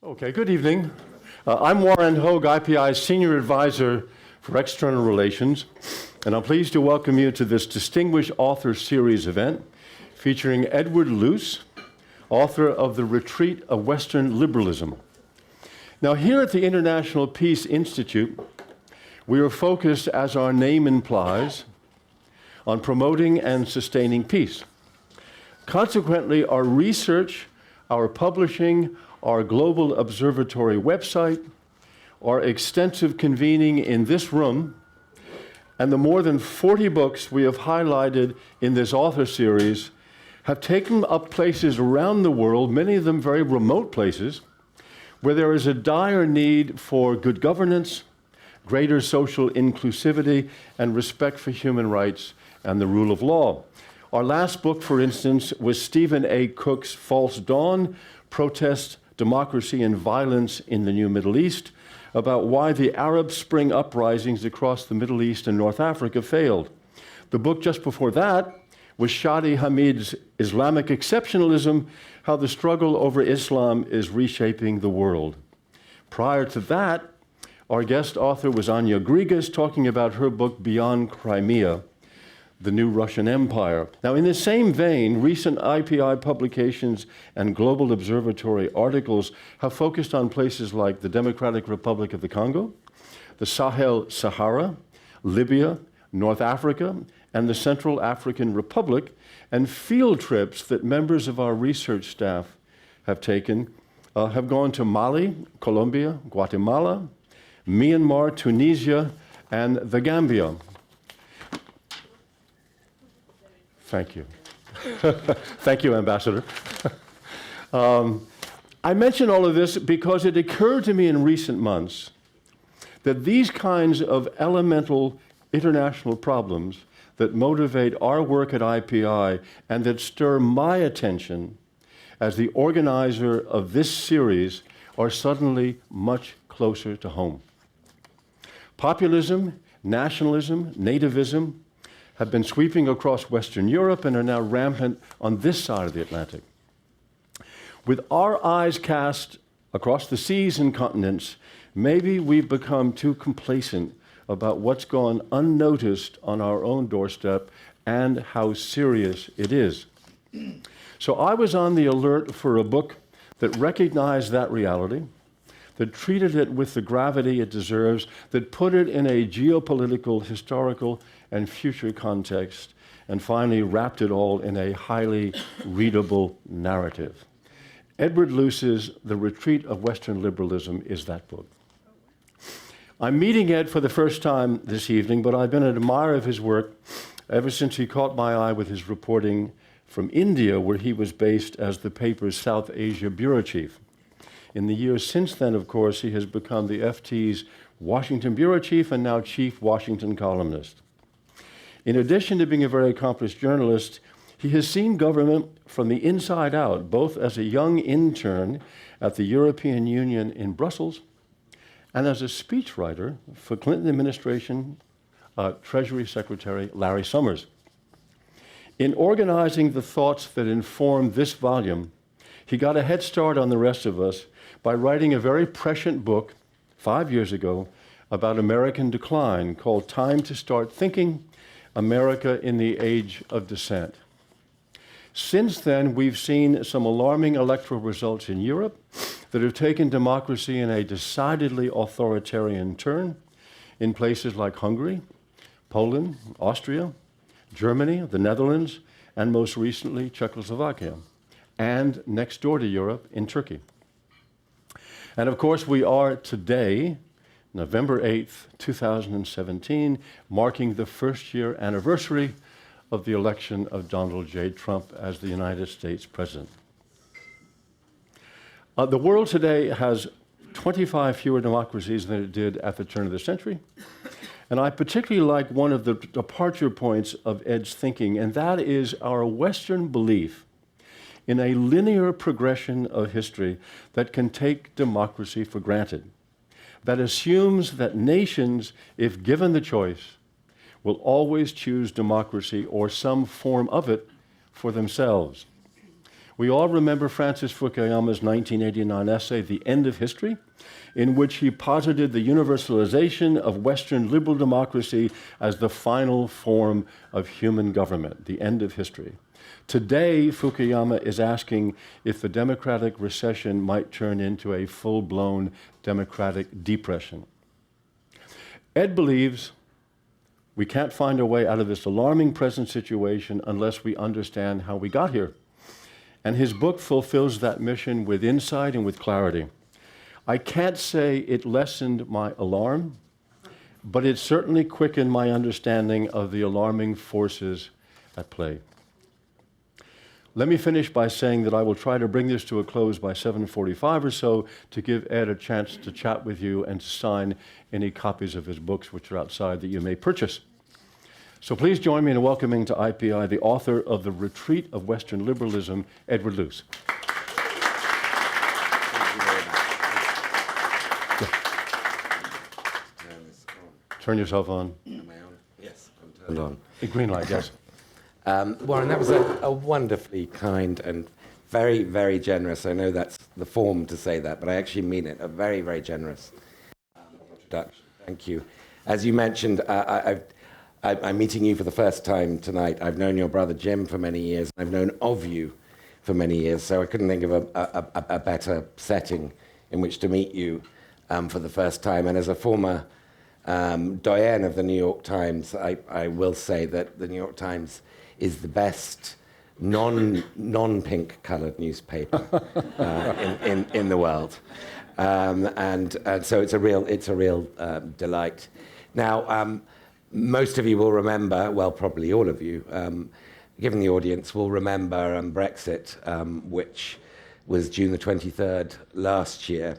Okay, good evening. I'm Warren Hoge, IPI Senior Adviser for External Relations, and I'm pleased to welcome you to this Distinguished Author Series event featuring Edward Luce, author of the Retreat of Western Liberalism. Now, here at the International Peace Institute, we are focused, as our name implies, on promoting and sustaining peace. Consequently, our research, our publishing, our Global Observatory website, our extensive convening in this room, and the more than 40 books we have highlighted in this author series have taken up places around the world, many of them very remote places, where there is a dire need for good governance, greater social inclusivity, and respect for human rights and the rule of law. Our last book, for instance, was Stephen A. Cook's False Dawn, Protest, Democracy and Violence in the New Middle East, about why the Arab Spring uprisings across the Middle East and North Africa failed. The book just before that was Shadi Hamid's Islamic Exceptionalism, How the Struggle Over Islam is Reshaping the World. Prior to that, our guest author was Anya Grigas, talking about her book Beyond Crimea, The New Russian Empire. Now, in the same vein, recent IPI publications and Global Observatory articles have focused on places like the Democratic Republic of the Congo, the Sahel-Sahara, Libya, North Africa, and the Central African Republic, and field trips that members of our research staff have taken have gone to Mali, Colombia, Guatemala, Myanmar, Tunisia, and the Gambia. Thank you. Thank you, Ambassador. I mention all of this because it occurred to me in recent months that these kinds of elemental international problems that motivate our work at IPI and that stir my attention as the organizer of this series are suddenly much closer to home. Populism, nationalism, nativism, have been sweeping across Western Europe and are now rampant on this side of the Atlantic. With our eyes cast across the seas and continents, maybe we've become too complacent about what's gone unnoticed on our own doorstep and how serious it is. So I was on the alert for a book that recognized that reality, that treated it with the gravity it deserves, that put it in a geopolitical, historical, and future context, and finally wrapped it all in a highly readable narrative. Edward Luce's The Retreat of Western Liberalism is that book. I'm meeting Ed for the first time this evening, but I've been an admirer of his work ever since he caught my eye with his reporting from India, where he was based as the paper's South Asia bureau chief. In the years since then, of course, he has become the FT's Washington bureau chief and now chief Washington columnist. In addition to being a very accomplished journalist, he has seen government from the inside out, both as a young intern at the European Union in Brussels and as a speechwriter for Clinton administration Treasury Secretary Larry Summers. In organizing the thoughts that inform this volume, he got a head start on the rest of us by writing a very prescient book 5 years ago about American decline called Time to Start Thinking, America in the Age of Dissent. Since then, we've seen some alarming electoral results in Europe that have taken democracy in a decidedly authoritarian turn in places like Hungary, Poland, Austria, Germany, the Netherlands, and most recently, Czechoslovakia, and next door to Europe in Turkey. And of course, we are today, November 8th, 2017, marking the first-year anniversary of the election of Donald J. Trump as the United States president. The world today has 25 fewer democracies than it did at the turn of the century. And I particularly like one of the departure points of Ed's thinking, and that is our Western belief in a linear progression of history that can take democracy for granted, that assumes that nations, if given the choice, will always choose democracy or some form of it for themselves. We all remember Francis Fukuyama's 1989 essay, The End of History, in which he posited the universalization of Western liberal democracy as the final form of human government, the end of history. Today, Fukuyama is asking if the democratic recession might turn into a full-blown democratic depression. Ed believes we can't find our way out of this alarming present situation unless we understand how we got here. And his book fulfills that mission with insight and with clarity. I can't say it lessened my alarm, but it certainly quickened my understanding of the alarming forces at play. Let me finish by saying that I will try to bring this to a close by 7:45 or so to give Ed a chance to chat with you and to sign any copies of his books which are outside that you may purchase. So please join me in welcoming to IPI the author of The Retreat of Western Liberalism, Edward Luce. Turn yourself on. Am I on? Yes, I'm turned on. A green light, yes. Warren, that was a wonderfully kind and very, very generous. I know that's the form to say that, but I actually mean it. A very, very generous introduction. Thank you. As you mentioned, I'm meeting you for the first time tonight. I've known your brother Jim for many years. I've known of you for many years, so I couldn't think of a better setting in which to meet you for the first time. And as a former doyen of the New York Times, I will say that the New York Times is the best non-pink coloured newspaper in the world, and so it's a real delight. Now, most of you will remember, well, probably all of you, given the audience, will remember Brexit, which was June the 23rd last year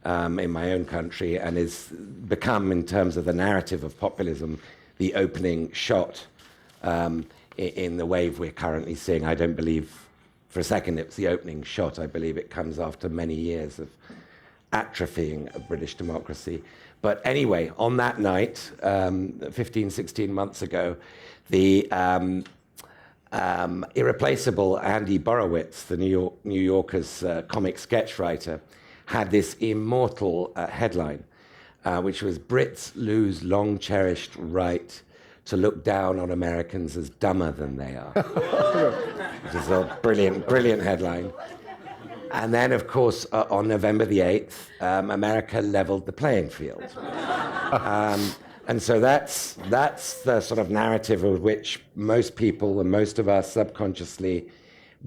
in my own country, and is become, in terms of the narrative of populism, the opening shot in the wave we're currently seeing. I don't believe for a second it's the opening shot. I believe it comes after many years of atrophying of British democracy. But anyway, on that night, 15, 16 months ago, the irreplaceable Andy Borowitz, the New Yorker's comic sketch writer, had this immortal headline, which was "Brits lose long-cherished right to look down on Americans as dumber than they are." Which is a brilliant, brilliant headline. And then, of course, on November the 8th, America leveled the playing field. And so that's the sort of narrative of which most people and most of us subconsciously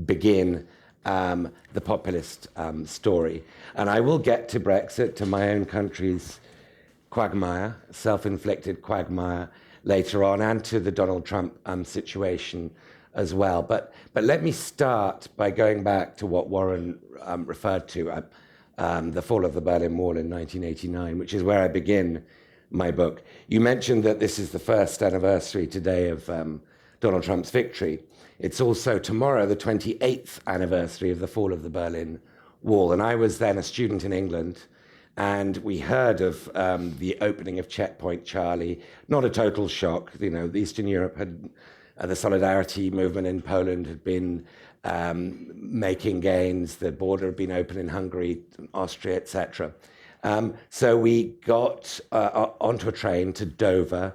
begin the populist story. And I will get to Brexit, to my own country's quagmire, self-inflicted quagmire, later on, and to the Donald Trump situation as well. But let me start by going back to what Warren referred to, the fall of the Berlin Wall in 1989, which is where I begin my book. You mentioned that this is the first anniversary today of Donald Trump's victory. It's also tomorrow the 28th anniversary of the fall of the Berlin Wall. And I was then a student in England, and we heard of the opening of Checkpoint Charlie. Not a total shock. You know, Eastern Europe had, the Solidarity movement in Poland had been making gains. The border had been open in Hungary, Austria, etc. So we got onto a train to Dover,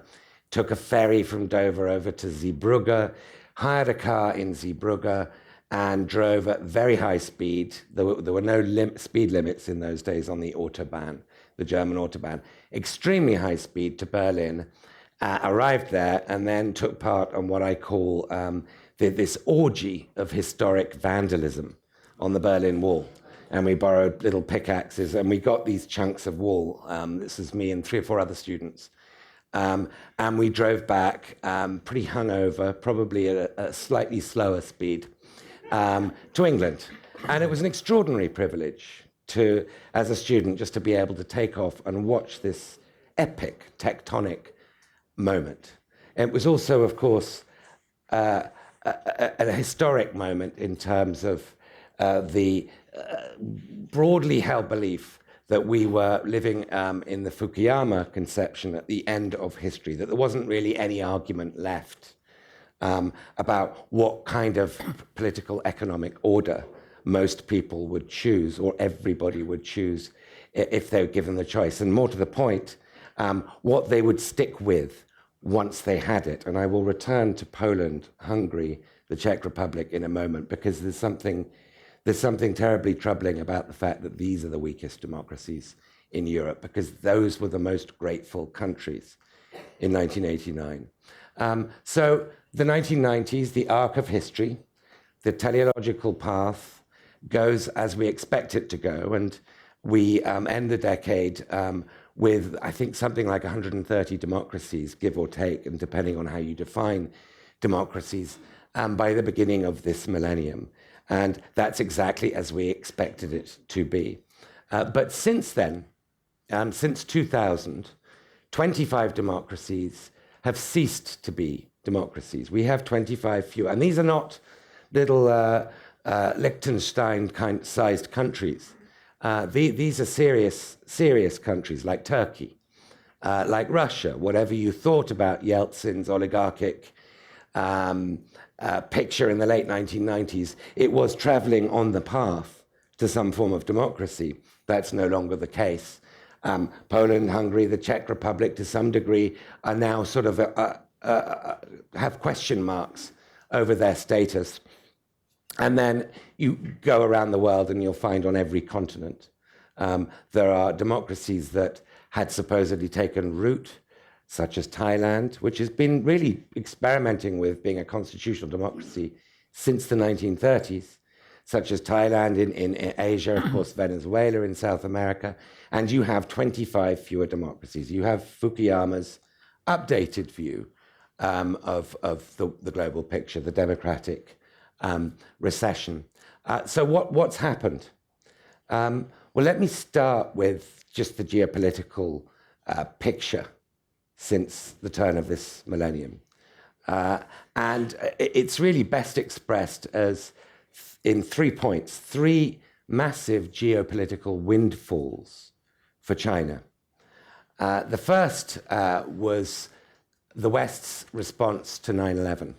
took a ferry from Dover over to Zeebrugge, hired a car in Zeebrugge, and drove at very high speed. There were no speed limits in those days on the Autobahn, the German Autobahn. Extremely high speed to Berlin, arrived there, and then took part on what I call this orgy of historic vandalism on the Berlin Wall. And we borrowed little pickaxes, and we got these chunks of wall. This is me and 3 or 4 other students. And we drove back pretty hungover, probably at a slightly slower speed, to England. And it was an extraordinary privilege to, as a student, just to be able to take off and watch this epic tectonic moment. It was also, of course, a historic moment in terms of the broadly held belief that we were living in the Fukuyama conception at the end of history, that there wasn't really any argument left about what kind of political economic order most people would choose, or everybody would choose if they were given the choice. And more to the point, what they would stick with once they had it. And I will return to Poland, Hungary, the Czech Republic in a moment, because there's something terribly troubling about the fact that these are the weakest democracies in Europe, because those were the most grateful countries in 1989. So the 1990s, the arc of history, the teleological path goes as we expect it to go, and we end the decade with, I think, something like 130 democracies, give or take, and depending on how you define democracies, by the beginning of this millennium. And that's exactly as we expected it to be. But since then, since 2000, 25 democracies have ceased to be democracies. We have 25 fewer. And these are not little Liechtenstein-sized countries. These are serious countries like Turkey, like Russia. Whatever you thought about Yeltsin's oligarchic picture in the late 1990s, it was traveling on the path to some form of democracy. That's no longer the case. Poland, Hungary, the Czech Republic, to some degree, are now sort of have question marks over their status. And then you go around the world and you'll find on every continent there are democracies that had supposedly taken root, such as Thailand, which has been really experimenting with being a constitutional democracy since the 1930s, such as Thailand in Asia, of course, Venezuela in South America, and you have 25 fewer democracies. You have Fukuyama's updated view of the global picture, the democratic recession. So what's happened? Well, let me start with just the geopolitical picture since the turn of this millennium. And it's really best expressed as in 3 points, 3 massive geopolitical windfalls for China. The first was the West's response to 9/11.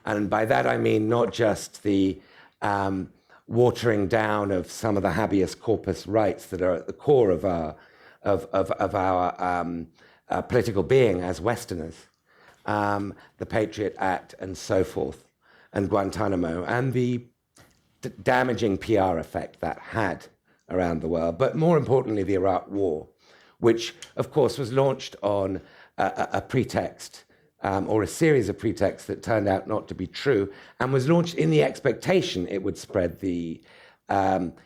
And by that I mean not just the watering down of some of the habeas corpus rights that are at the core of our political being as Westerners, the Patriot Act and so forth, and Guantanamo, and the damaging PR effect that had around the world, but more importantly, the Iraq War, which, of course, was launched on a pretext or a series of pretexts that turned out not to be true, and was launched in the expectation it would spread the,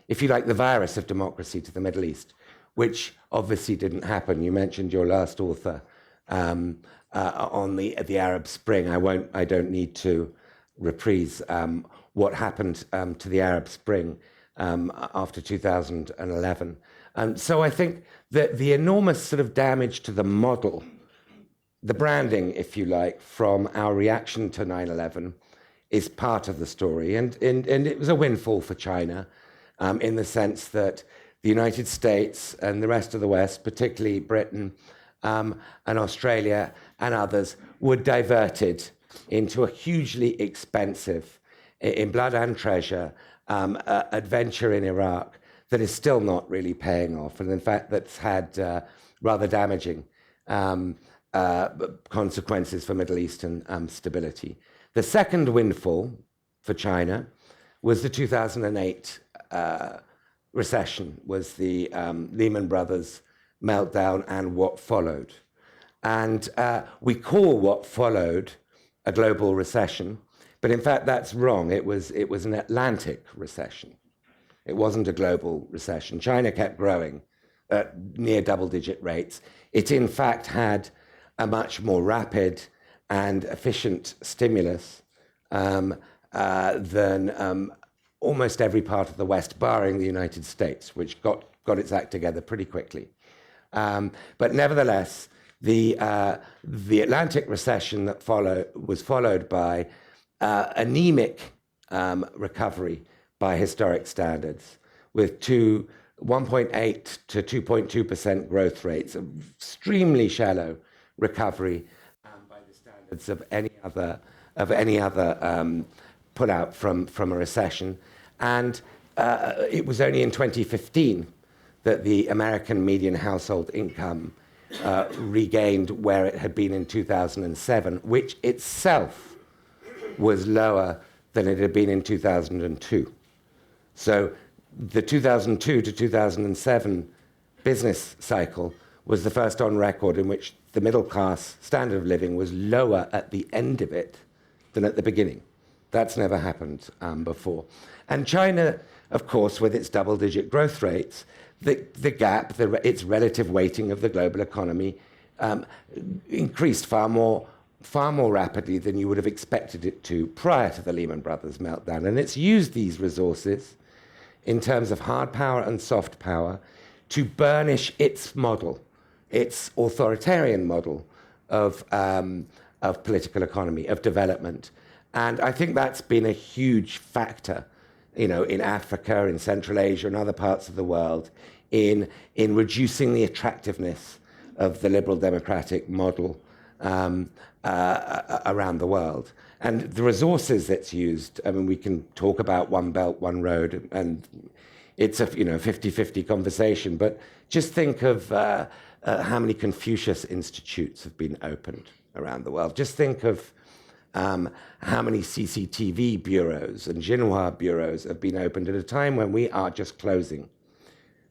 if you like, the virus of democracy to the Middle East, which obviously didn't happen. You mentioned your last author on the Arab Spring. I don't need to reprise what happened to the Arab Spring after 2011. So I think that the enormous sort of damage to the model, the branding, if you like, from our reaction to 9/11 is part of the story. And it was a windfall for China in the sense that the United States and the rest of the West, particularly Britain and Australia and others, were diverted into a hugely expensive, in blood and treasure, adventure in Iraq that is still not really paying off. And in fact, that's had rather damaging consequences for Middle Eastern stability. The second windfall for China was the 2008 recession, was the Lehman Brothers meltdown and what followed. And we call what followed a global recession, but in fact that's wrong. It was an Atlantic recession. It wasn't a global recession. China kept growing at near double-digit rates. It in fact had a much more rapid and efficient stimulus than almost every part of the West, barring the United States, which got its act together pretty quickly. But nevertheless, the Atlantic recession that was followed by anemic recovery by historic standards, with 1.8 to 2.2% growth rates, extremely shallow recovery by the standards of any other pullout from a recession. And it was only in 2015 that the American median household income regained where it had been in 2007, which itself was lower than it had been in 2002. So the 2002 to 2007 business cycle was the first on record in which the middle class standard of living was lower at the end of it than at the beginning. That's never happened before. And China, of course, with its double-digit growth rates, the gap, its relative weighting of the global economy increased far more rapidly than you would have expected it to prior to the Lehman Brothers meltdown. And it's used these resources in terms of hard power and soft power to burnish its model, its authoritarian model of political economy, of development. And I think that's been a huge factor, in Africa, in Central Asia, and other parts of the world, in reducing the attractiveness of the liberal democratic model around the world. And the resources that's used, I mean, we can talk about One Belt, One Road, and it's a 50-50 conversation, but just think of how many Confucius institutes have been opened around the world. Just think of how many CCTV bureaus and Xinhua bureaus have been opened at a time when we are just closing.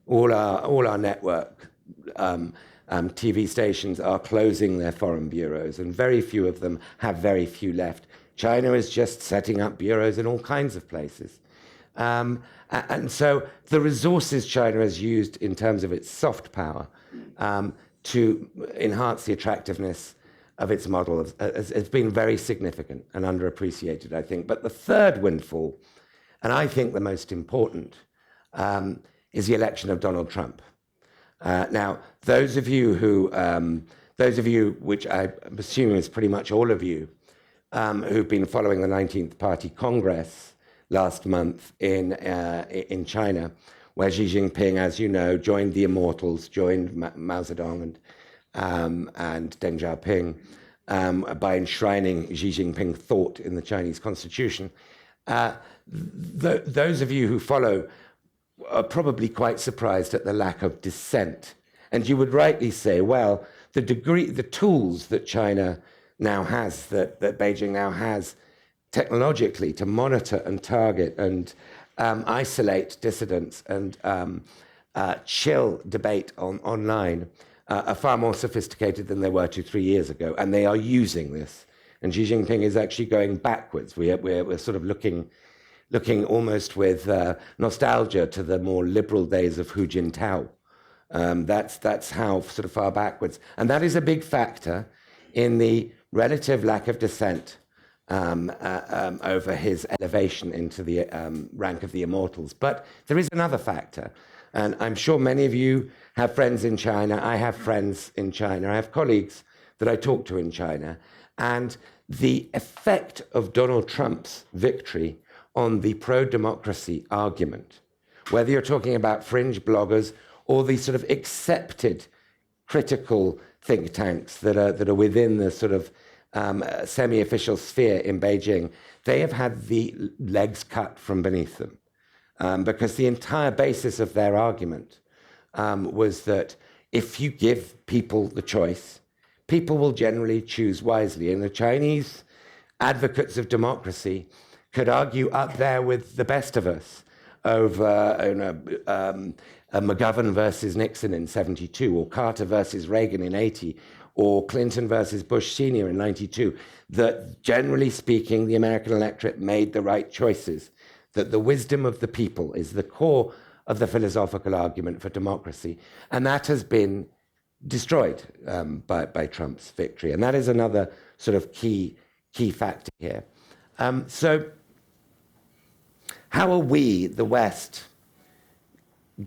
All our network TV stations are closing their foreign bureaus, and very few of them have very few left. China is just setting up bureaus in all kinds of places. And so the resources China has used in terms of its soft power to enhance the attractiveness of its model has been very significant and underappreciated, I think. But the third windfall, and I think the most important, is the election of Donald Trump. Now, those of you, which I assume is pretty much all of you, who've been following the 19th Party Congress last month in China, where Xi Jinping, as you know, joined the immortals, joined Mao Zedong and Deng Xiaoping by enshrining Xi Jinping thought in the Chinese constitution. Those of you who follow are probably quite surprised at the lack of dissent. And you would rightly say, well, the tools that China now has, that Beijing now has technologically to monitor and target and isolate dissidents and chill debate online are far more sophisticated than they were 2-3 years ago. And they are using this. And Xi Jinping is actually going backwards. We're sort of looking almost with nostalgia to the more liberal days of Hu Jintao. That's how sort of far backwards. And that is a big factor in the relative lack of dissent over his elevation into the rank of the immortals. But there is another factor. And I'm sure many of you have friends in China. I have friends in China. I have colleagues that I talk to in China. And the effect of Donald Trump's victory on the pro-democracy argument, whether you're talking about fringe bloggers or the sort of accepted critical think tanks that are within the sort of semi-official sphere in Beijing, they have had the legs cut from beneath them. Because the entire basis of their argument was that if you give people the choice, people will generally choose wisely. And the Chinese advocates of democracy could argue up there with the best of us over McGovern versus Nixon in 72, or Carter versus Reagan in 80, or Clinton versus Bush Senior in 92, that generally speaking, the American electorate made the right choices, that the wisdom of the people is the core of the philosophical argument for democracy. And that has been destroyed by Trump's victory. And that is another sort of key factor here. So how are we, the West,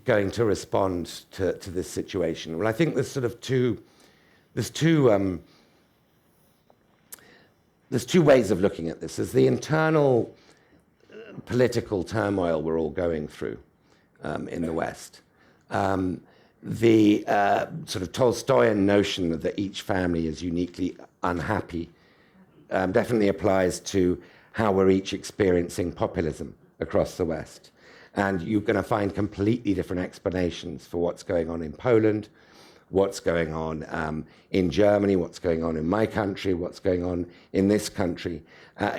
going to respond to this situation? Well, I think there's two ways of looking at this. There's the internal political turmoil we're all going through in the West. The sort of Tolstoyan notion that each family is uniquely unhappy definitely applies to how we're each experiencing populism across the West. And you're going to find completely different explanations for what's going on in Poland, what's going on in Germany, what's going on in my country, what's going on in this country.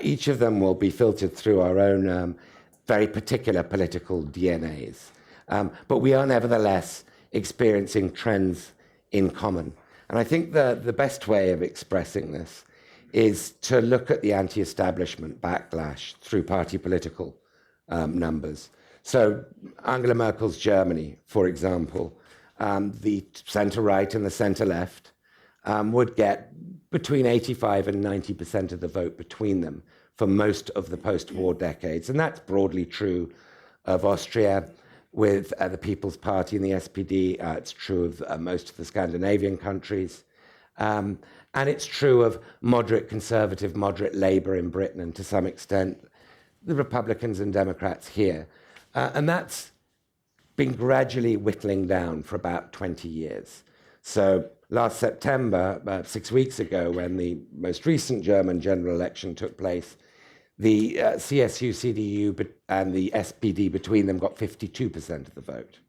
Each of them will be filtered through our own very particular political DNAs. But we are nevertheless experiencing trends in common. And I think the best way of expressing this is to look at the anti-establishment backlash through party political numbers. So Angela Merkel's Germany, for example, the centre-right and the centre-left would get between 85 and 90% of the vote between them for most of the post-war decades. And that's broadly true of Austria with the People's Party and the SPD. It's true of most of the Scandinavian countries. And it's true of moderate conservative, moderate Labour in Britain, and to some extent, the Republicans and Democrats here. And that's been gradually whittling down for about 20 years. So last September, about 6 weeks ago, when the most recent German general election took place, the CSU, CDU, and the SPD between them got 52% of the vote.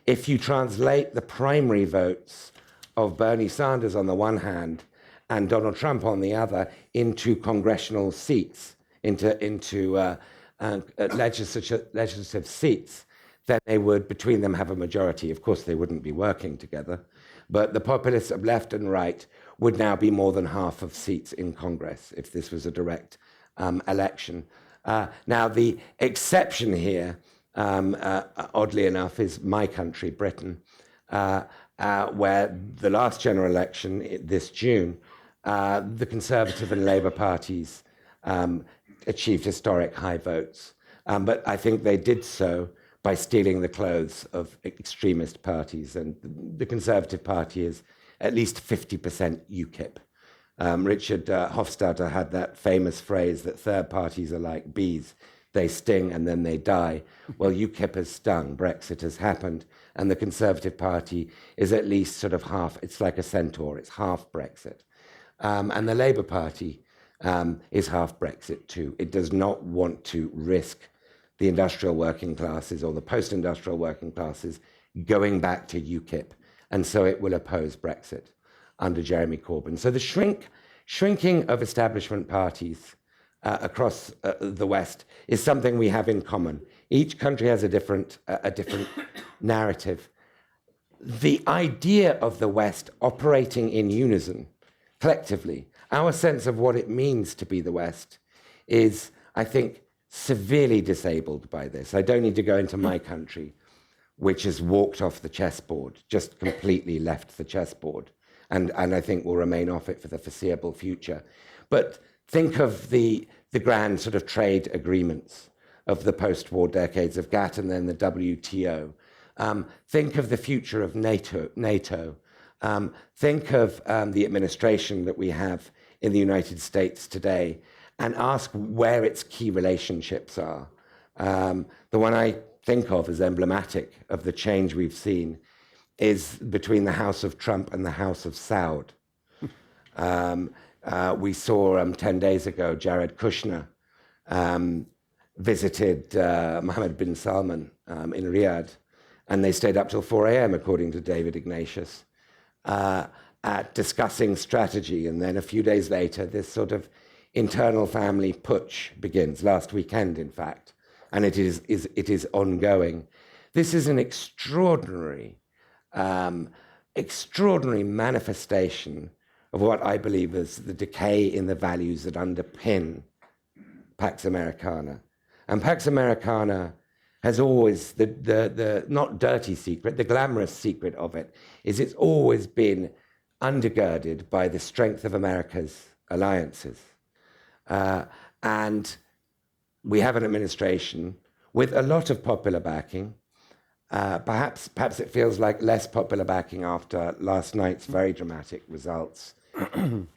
If you translate the primary votes of Bernie Sanders on the one hand and Donald Trump on the other into congressional seats, into legislative seats, then they would, between them, have a majority. Of course, they wouldn't be working together, but the populists of left and right would now be more than half of seats in Congress if this was a direct election. Now, the exception here, oddly enough, is my country, Britain, where the last general election this June, the Conservative and Labour parties achieved historic high votes. But I think they did so by stealing the clothes of extremist parties. And the Conservative Party is at least 50% UKIP. Richard Hofstadter had that famous phrase that third parties are like bees. They sting and then they die. Well, UKIP has stung, Brexit has happened, and the Conservative Party is at least sort of half, it's like a centaur, it's half Brexit. And the Labour Party is half Brexit too. It does not want to risk the industrial working classes or the post-industrial working classes going back to UKIP, and so it will oppose Brexit under Jeremy Corbyn. So the shrinking of establishment parties across the West is something we have in common. Each country has a different narrative. The idea of the West operating in unison, collectively, our sense of what it means to be the West is, I think, severely disabled by this. I don't need to go into my country, which has walked off the chessboard, just completely left the chessboard, and I think will remain off it for the foreseeable future. But think of the grand sort of trade agreements of the post-war decades of GATT and then the WTO. Think of the future of NATO. Think of the administration that we have in the United States today, and ask where its key relationships are. The one I think of as emblematic of the change we've seen is between the House of Trump and the House of Saud. We saw 10 days ago, Jared Kushner visited Mohammed bin Salman in Riyadh, and they stayed up till 4 a.m., according to David Ignatius, at discussing strategy. And then a few days later, this sort of internal family putsch begins, last weekend, in fact, and it is ongoing. This is an extraordinary manifestation of what I believe is the decay in the values that underpin Pax Americana. And Pax Americana has always, the not dirty secret, the glamorous secret of it, is it's always been undergirded by the strength of America's alliances. And we have an administration with a lot of popular backing. Perhaps it feels like less popular backing after last night's very dramatic results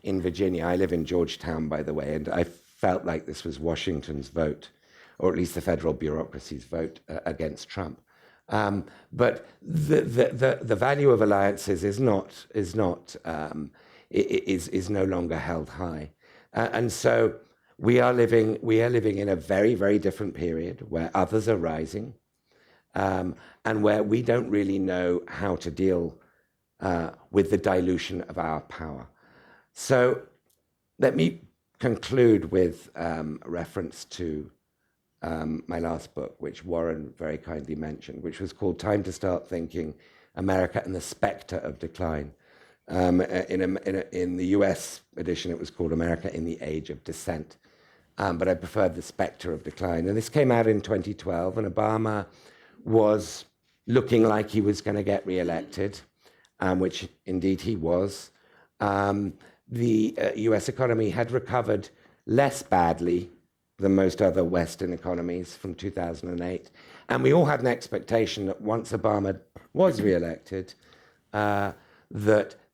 in Virginia. I live in Georgetown, by the way, and I felt like this was Washington's vote, or at least the federal bureaucracy's vote against Trump. But the value of alliances is not is no longer held high. And so we are living in a very, very different period where others are rising, and where we don't really know how to deal with the dilution of our power. So let me conclude with a reference to my last book, which Warren very kindly mentioned, which was called Time to Start Thinking, America and the Spectre of Decline. In the US edition, it was called America in the Age of Descent. But I preferred the Spectre of Decline. And this came out in 2012, and Obama was looking like he was going to get reelected, which indeed he was. The US economy had recovered less badly than most other Western economies from 2008. And we all had an expectation that once Obama was reelected, that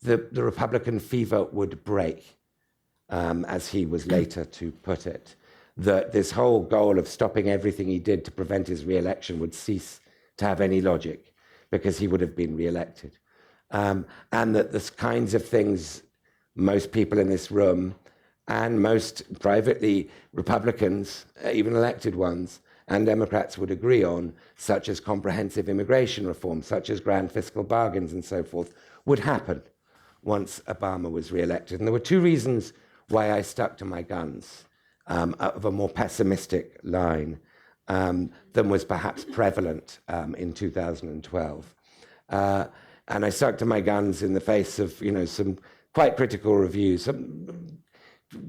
the Republican fever would break, as he was later to put it, that this whole goal of stopping everything he did to prevent his reelection would cease to have any logic because he would have been reelected. And that the kinds of things most people in this room and most privately Republicans, even elected ones, and Democrats would agree on, such as comprehensive immigration reform, such as grand fiscal bargains and so forth, would happen once Obama was reelected. And there were two reasons why I stuck to my guns of a more pessimistic line than was perhaps prevalent in 2012. And I stuck to my guns in the face of, some quite critical reviews, some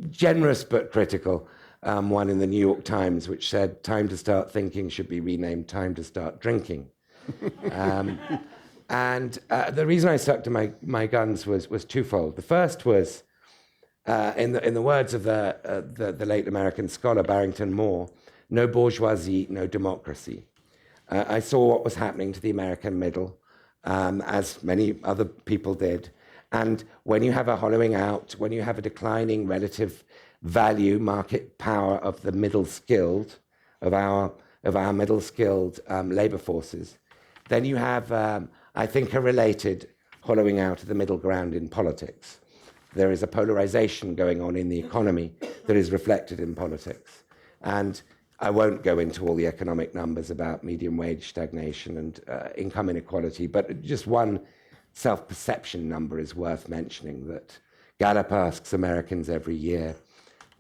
generous but critical. One in the New York Times, which said, "Time to Start Thinking should be renamed Time to Start Drinking." And the reason I stuck to my guns was twofold. The first was, in the words of the late American scholar Barrington Moore, "No bourgeoisie, no democracy." I saw what was happening to the American middle, as many other people did. And when you have a hollowing out, when you have a declining relative value, market power of the middle skilled, of our middle skilled labor forces, then you have, I think, a related hollowing out of the middle ground in politics. There is a polarization going on in the economy that is reflected in politics. And I won't go into all the economic numbers about median wage stagnation and income inequality, but just one self-perception number is worth mentioning, that Gallup asks Americans every year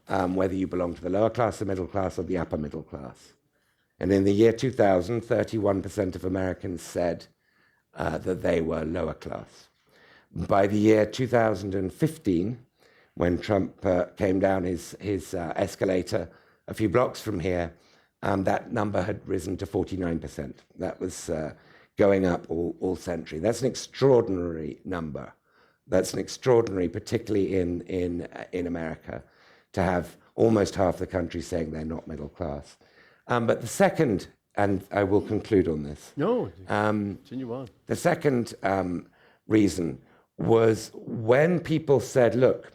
whether you belong to the lower class, the middle class, or the upper middle class. And in the year 2000, 31% of Americans said that they were lower class. By the year 2015, when Trump came down his escalator a few blocks from here, that number had risen to 49%. That was going up all century. That's an extraordinary number. That's an extraordinary, particularly in America, to have almost half the country saying they're not middle class. But the second, and I will conclude on this. No, continue on. The second reason was when people said, look,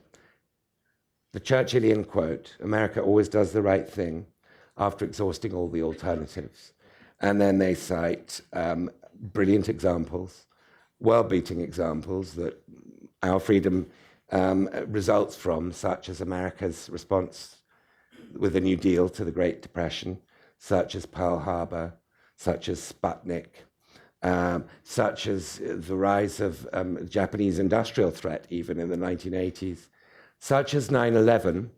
the Churchillian quote, "America always does the right thing after exhausting all the alternatives." And then they cite brilliant examples, world-beating examples that our freedom results from, such as America's response with the New Deal to the Great Depression, such as Pearl Harbor, such as Sputnik, such as the rise of Japanese industrial threat even in the 1980s, such as 9/11,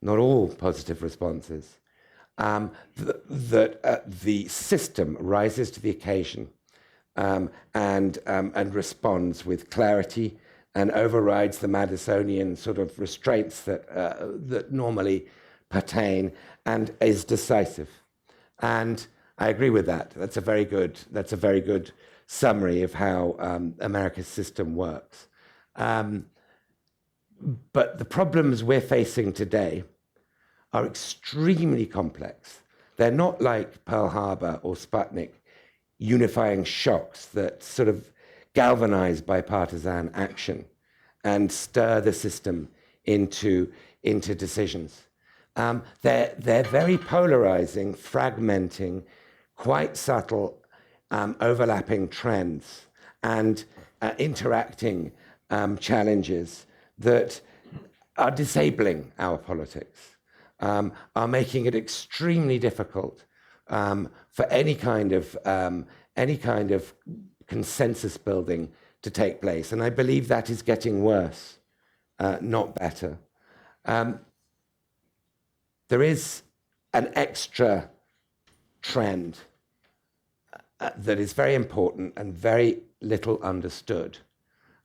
not all positive responses, that the system rises to the occasion and responds with clarity and overrides the Madisonian sort of restraints that normally pertain and is decisive. And I agree with that. That's a very good summary of how America's system works. But the problems we're facing today are extremely complex. They're not like Pearl Harbor or Sputnik, unifying shocks that sort of galvanize bipartisan action and stir the system into decisions. They're very polarizing, fragmenting, quite subtle, overlapping trends and interacting challenges that are disabling our politics, are making it extremely difficult for any kind of consensus building to take place. And I believe that is getting worse, not better. There is an extra trend that is very important and very little understood,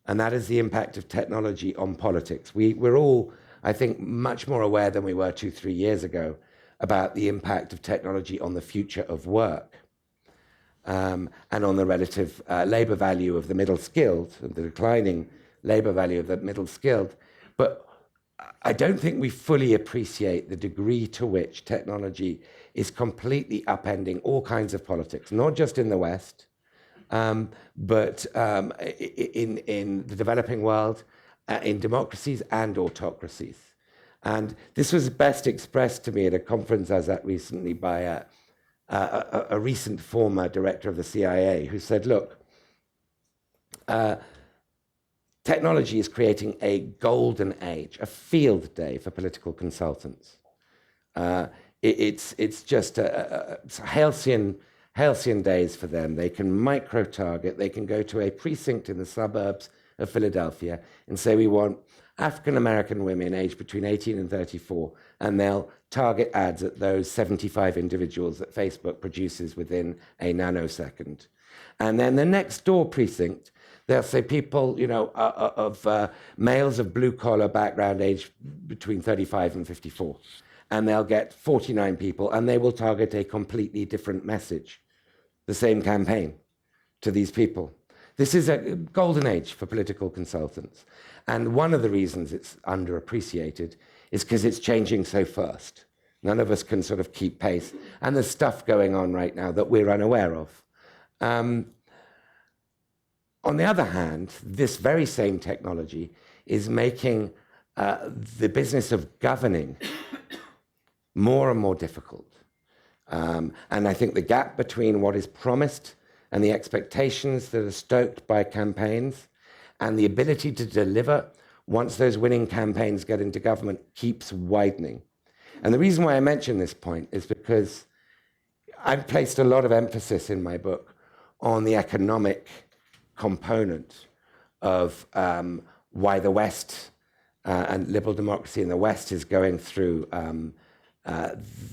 and that is the impact of technology on politics. We're all, I think, much more aware than we were 2-3 years ago about the impact of technology on the future of work, and on the relative labor value of the middle skilled, and the declining labor value of the middle skilled. But I don't think we fully appreciate the degree to which technology is completely upending all kinds of politics, not just in the West, but in the developing world, in democracies and autocracies. And this was best expressed to me at a conference I was at recently by a recent former director of the CIA who said, look, technology is creating a golden age, a field day for political consultants. It's just halcyon days for them. They can micro-target. They can go to a precinct in the suburbs of Philadelphia and say, we want African-American women aged between 18 and 34, and they'll target ads at those 75 individuals that Facebook produces within a nanosecond. And then the next door precinct, they'll say people, males of blue-collar background aged between 35 and 54. And they'll get 49 people, and they will target a completely different message, the same campaign, to these people. This is a golden age for political consultants. And one of the reasons it's underappreciated is because it's changing so fast. None of us can sort of keep pace. And there's stuff going on right now that we're unaware of. On the other hand, this very same technology is making the business of governing more and more difficult. And I think the gap between what is promised and the expectations that are stoked by campaigns and the ability to deliver once those winning campaigns get into government keeps widening. And the reason why I mention this point is because I've placed a lot of emphasis in my book on the economic component of why the West and liberal democracy in the West is going through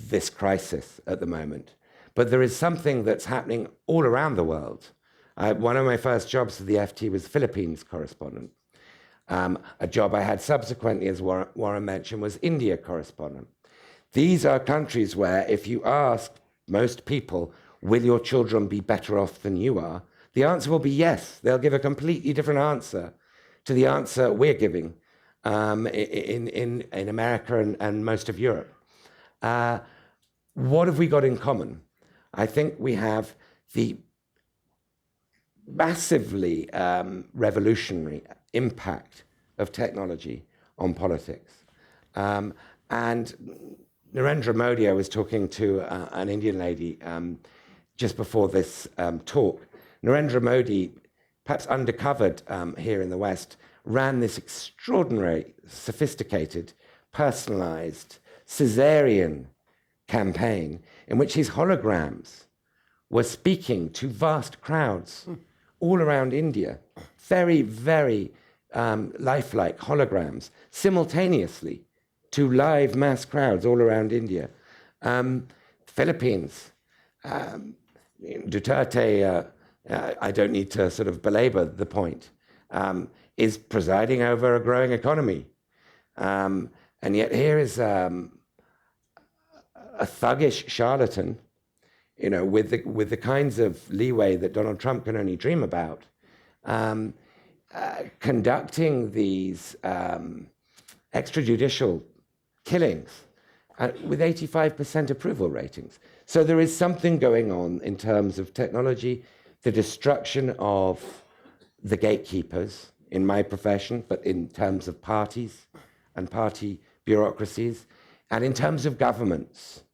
this crisis at the moment. But there is something that's happening all around the world. One of my first jobs at the FT was Philippines correspondent. A job I had subsequently, as Warren mentioned, was India correspondent. These are countries where if you ask most people, will your children be better off than you are? The answer will be yes. They'll give a completely different answer to the answer we're giving in America and most of Europe. What have we got in common? I think we have the massively revolutionary impact of technology on politics. And Narendra Modi, I was talking to an Indian lady just before this talk. Narendra Modi, perhaps undercovered here in the West, ran this extraordinary, sophisticated, personalized, Caesarean campaign in which his holograms were speaking to vast crowds all around India. Very, very lifelike holograms, simultaneously to live mass crowds all around India. Philippines, Duterte, I don't need to sort of belabor the point, is presiding over a growing economy. And yet here is a thuggish charlatan, with the kinds of leeway that Donald Trump can only dream about, conducting these extrajudicial killings with 85% approval ratings. So there is something going on in terms of technology, the destruction of the gatekeepers in my profession, but in terms of parties and party bureaucracies, and in terms of governments,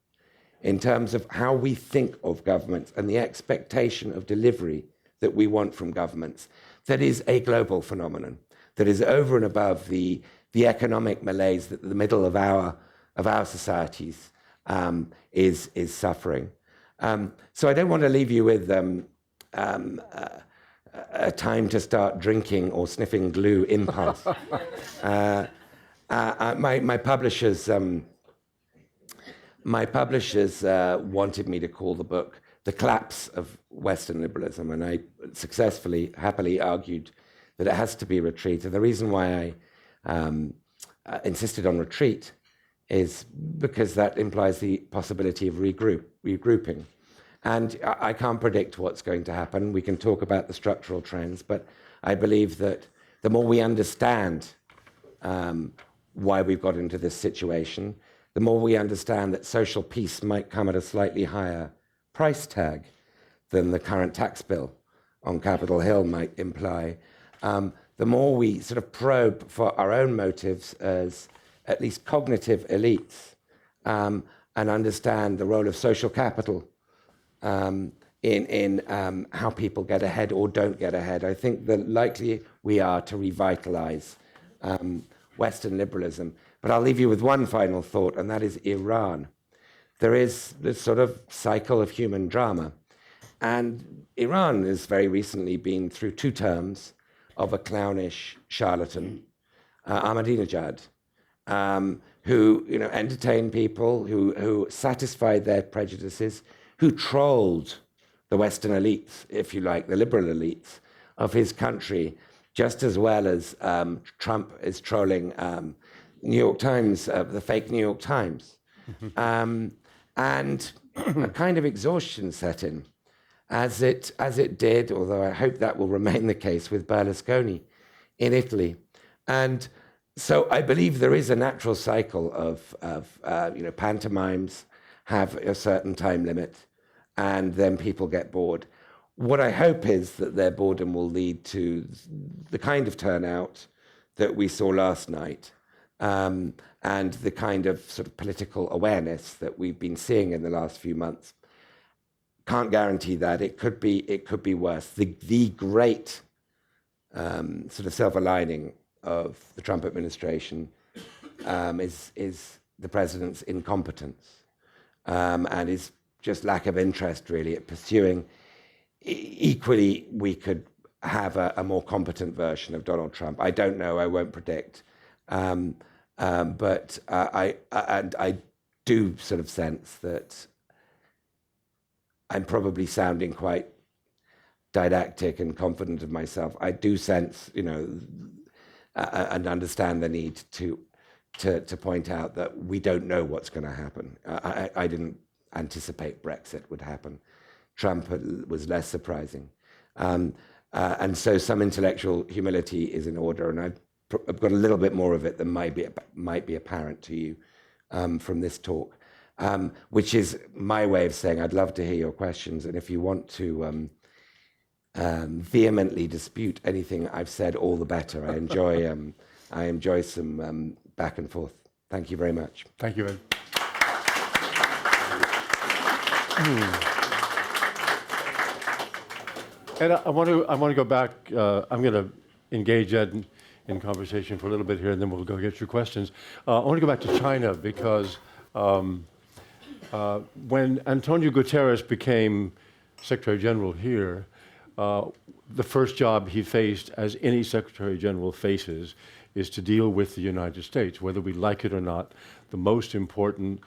in terms of how we think of governments and the expectation of delivery that we want from governments. That is a global phenomenon. that is over and above the economic malaise that the middle of our societies is suffering. So I don't want to leave you with a time to start drinking or sniffing glue impulse. My publishers wanted me to call the book "The Collapse of Western Liberalism," and I successfully, happily argued that it has to be Retreat. And the reason why I insisted on Retreat is because that implies the possibility of regrouping. And I can't predict what's going to happen. We can talk about the structural trends, but I believe that the more we understand why we've got into this situation, the more we understand that social peace might come at a slightly higher price tag than the current tax bill on Capitol Hill might imply, the more we sort of probe for our own motives as at least cognitive elites and understand the role of social capital in how people get ahead or don't get ahead, I think the likely we are to revitalize Western liberalism. But I'll leave you with one final thought, and that is Iran. There is this sort of cycle of human drama. And Iran has very recently been through 2 terms of a clownish charlatan, Ahmadinejad, who entertained people, who satisfied their prejudices, who trolled the Western elites, if you like, the liberal elites of his country, just as well as Trump is trolling New York Times, the fake New York Times. And a kind of exhaustion set in, as it did, although I hope that will remain the case, with Berlusconi in Italy. And so I believe there is a natural cycle of pantomimes have a certain time limit, and then people get bored. What I hope is that their boredom will lead to the kind of turnout that we saw last night, and the kind of sort of political awareness that we've been seeing in the last few months. Can't guarantee that. It could be worse. The great sort of silver lining of the Trump administration is the president's incompetence and his just lack of interest, really, at pursuing. Equally, we could have a more competent version of Donald Trump. I don't know. I won't predict. But I do sort of sense that I'm probably sounding quite didactic and confident of myself. I do sense, and understand the need to point out that we don't know what's going to happen. I didn't anticipate Brexit would happen. Trump was less surprising. And so some intellectual humility is in order, and I've got a little bit more of it than might be apparent to you from this talk, which is my way of saying I'd love to hear your questions, and if you want to vehemently dispute anything I've said, all the better. I enjoy some back and forth. Thank you very much. Thank you, Ed. And I want to go back. I'm going to engage Ed in conversation for a little bit here, and then we'll go get your questions. I want to go back to China because when Antonio Guterres became Secretary General here, the first job he faced, as any Secretary General faces, is to deal with the United States. Whether we like it or not, the most important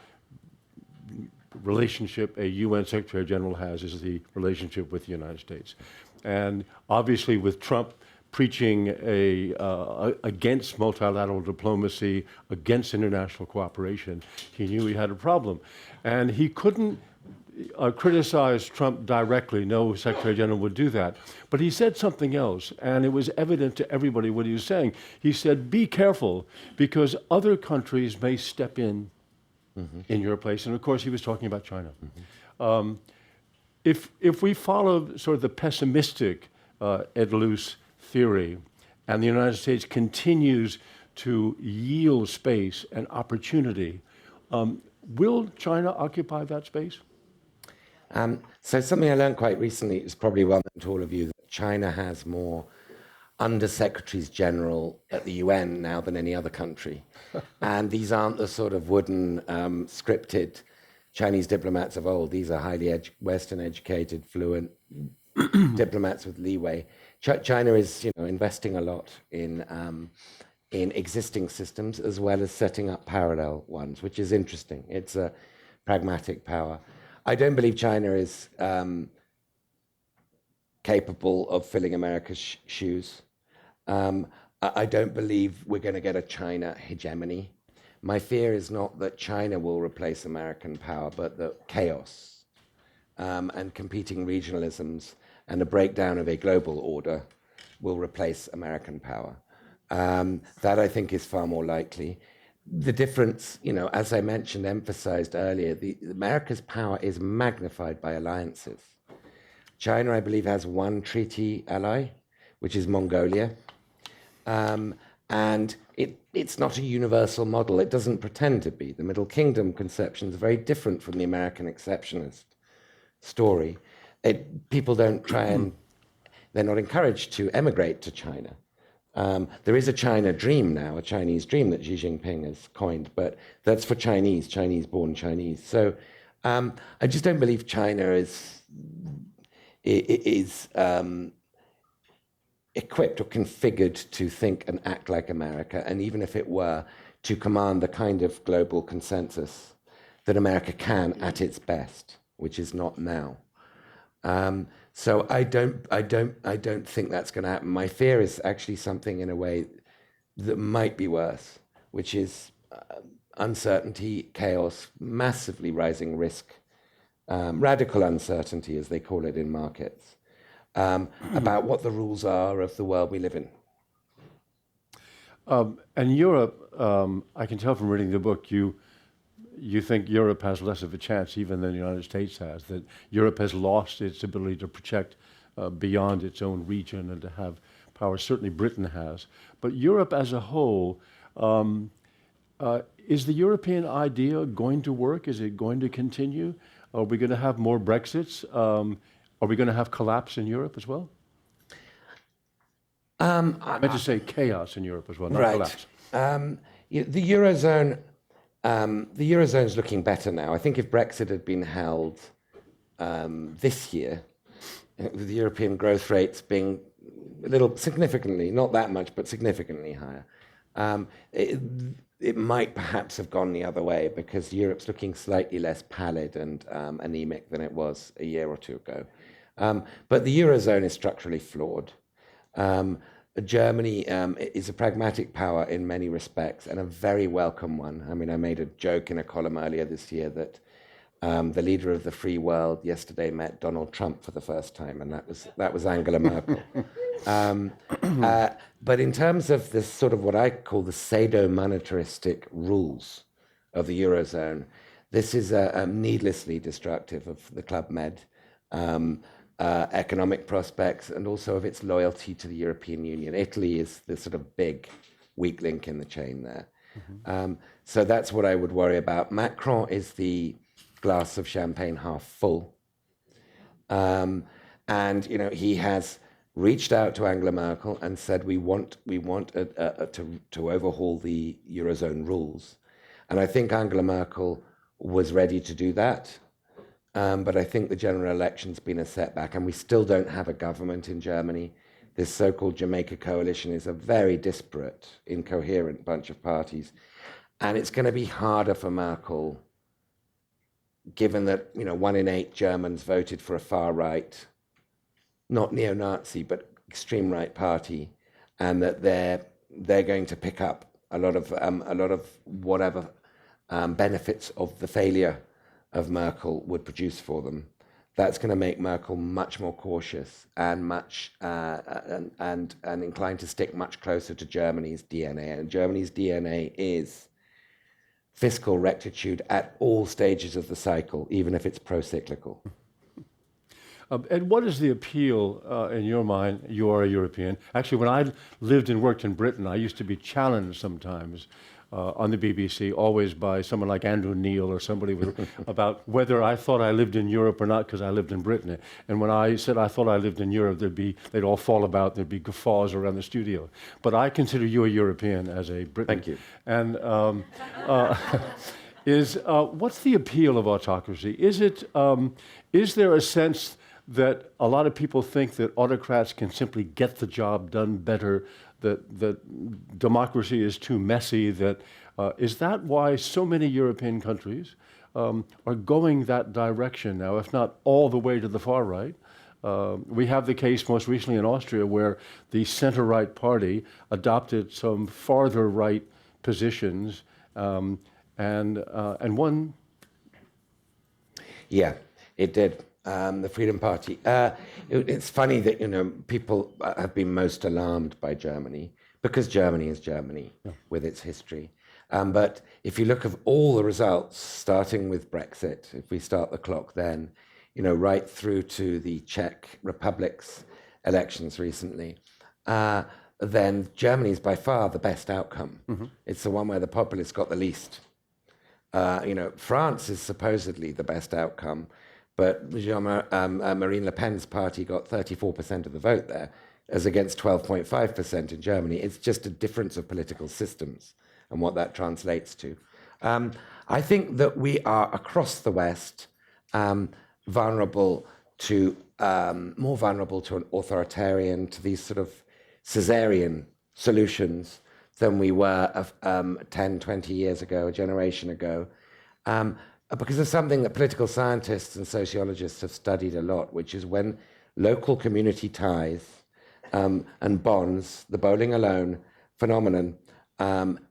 relationship a UN Secretary General has is the relationship with the United States. And obviously with Trump preaching against multilateral diplomacy, against international cooperation, he knew he had a problem. And he couldn't criticize Trump directly. No Secretary General would do that. But he said something else, and it was evident to everybody what he was saying. He said, be careful, because other countries may step in your place. And of course, he was talking about China. If we follow sort of the pessimistic Ed Luce theory, and the United States continues to yield space and opportunity, will China occupy that space? So something I learned quite recently is probably well known to all of you, that China has more under-secretaries general at the UN now than any other country. And these aren't the sort of wooden, scripted Chinese diplomats of old. These are highly Western educated, fluent diplomats with leeway. China is, investing a lot in existing systems as well as setting up parallel ones, which is interesting. It's a pragmatic power. I don't believe China is capable of filling America's shoes. I don't believe we're going to get a China hegemony. My fear is not that China will replace American power, but that chaos and competing regionalisms and a breakdown of a global order will replace American power. That I think is far more likely. The difference, as I mentioned, emphasized earlier, America's power is magnified by alliances. China, I believe, has one treaty ally, which is Mongolia. And it's not a universal model. It doesn't pretend to be. The Middle Kingdom conception is very different from the American exceptionist story. People don't try and, they're not encouraged to emigrate to China. There is a China dream now, a Chinese dream that Xi Jinping has coined, but that's for Chinese-born Chinese. So I just don't believe China is equipped or configured to think and act like America, and even if it were, to command the kind of global consensus that America can at its best, which is not now. So I don't think that's going to happen. My fear is actually something in a way that might be worse, which is uncertainty, chaos, massively rising risk, radical uncertainty, as they call it in markets, about what the rules are of the world we live in. And Europe, I can tell from reading the book, you think Europe has less of a chance even than the United States has, that Europe has lost its ability to project beyond its own region and to have power. Certainly Britain has. But Europe as a whole, is the European idea going to work? Is it going to continue? Are we going to have more Brexits? Are we going to have collapse in Europe as well? I meant to say chaos in Europe as well, not collapse. The Eurozone, the Eurozone's looking better now. I think if Brexit had been held this year, with the European growth rates being a little significantly, not that much, but significantly higher, it might perhaps have gone the other way because Europe's looking slightly less pallid and anemic than it was a year or two ago. But the Eurozone is structurally flawed. Germany is a pragmatic power in many respects and a very welcome one. I mean, I made a joke in a column earlier this year that the leader of the free world yesterday met Donald Trump for the first time, and that was Angela Merkel. But in terms of this sort of what I call the sadomonetaristic rules of the Eurozone, this is needlessly destructive of the Club Med. Economic prospects and also of its loyalty to the European Union. Italy is the sort of big weak link in the chain there. So that's what I would worry about. Macron is the glass of champagne half full. And he has reached out to Angela Merkel and said, we want to overhaul the Eurozone rules. And I think Angela Merkel was ready to do that. But I think the general election's been a setback, and we still don't have a government in Germany. This so-called Jamaica coalition is a very disparate, incoherent bunch of parties. And it's going to be harder for Merkel, given that 1 in 8 Germans voted for a far-right, not neo-Nazi, but extreme right party, and that they're going to pick up a lot of whatever benefits of the failure of Merkel would produce for them. That's going to make Merkel much more cautious and and inclined to stick much closer to Germany's DNA. And Germany's DNA is fiscal rectitude at all stages of the cycle, even if it's pro-cyclical. And what is the appeal in your mind? You are a European. Actually, when I lived and worked in Britain, I used to be challenged sometimes on the BBC, always by someone like Andrew Neil or somebody about whether I thought I lived in Europe or not because I lived in Britain. And when I said I thought I lived in Europe, they'd all fall about, there'd be guffaws around the studio. But I consider you a European as a Briton. Thank you. And what's the appeal of autocracy? Is there a sense that a lot of people think that autocrats can simply get the job done better, that democracy is too messy? Is that why so many European countries are going that direction now, if not all the way to the far right? We have the case most recently in Austria where the center-right party adopted some farther right positions and won. Yeah, it did. The Freedom Party. It's funny that people have been most alarmed by Germany because Germany is Germany with its history. But if you look at all the results, starting with Brexit, if we start the clock then, right through to the Czech Republic's elections recently, then Germany is by far the best outcome. Mm-hmm. It's the one where the populists got the least. France is supposedly the best outcome. But Marine Le Pen's party got 34% of the vote there, as against 12.5% in Germany. It's just a difference of political systems and what that translates to. I think that we are, across the West, more vulnerable to an authoritarian, to these sort of Caesarean solutions than we were 10, 20 years ago, a generation ago. Because of something that political scientists and sociologists have studied a lot, which is when local community ties and bonds, the bowling alone phenomenon,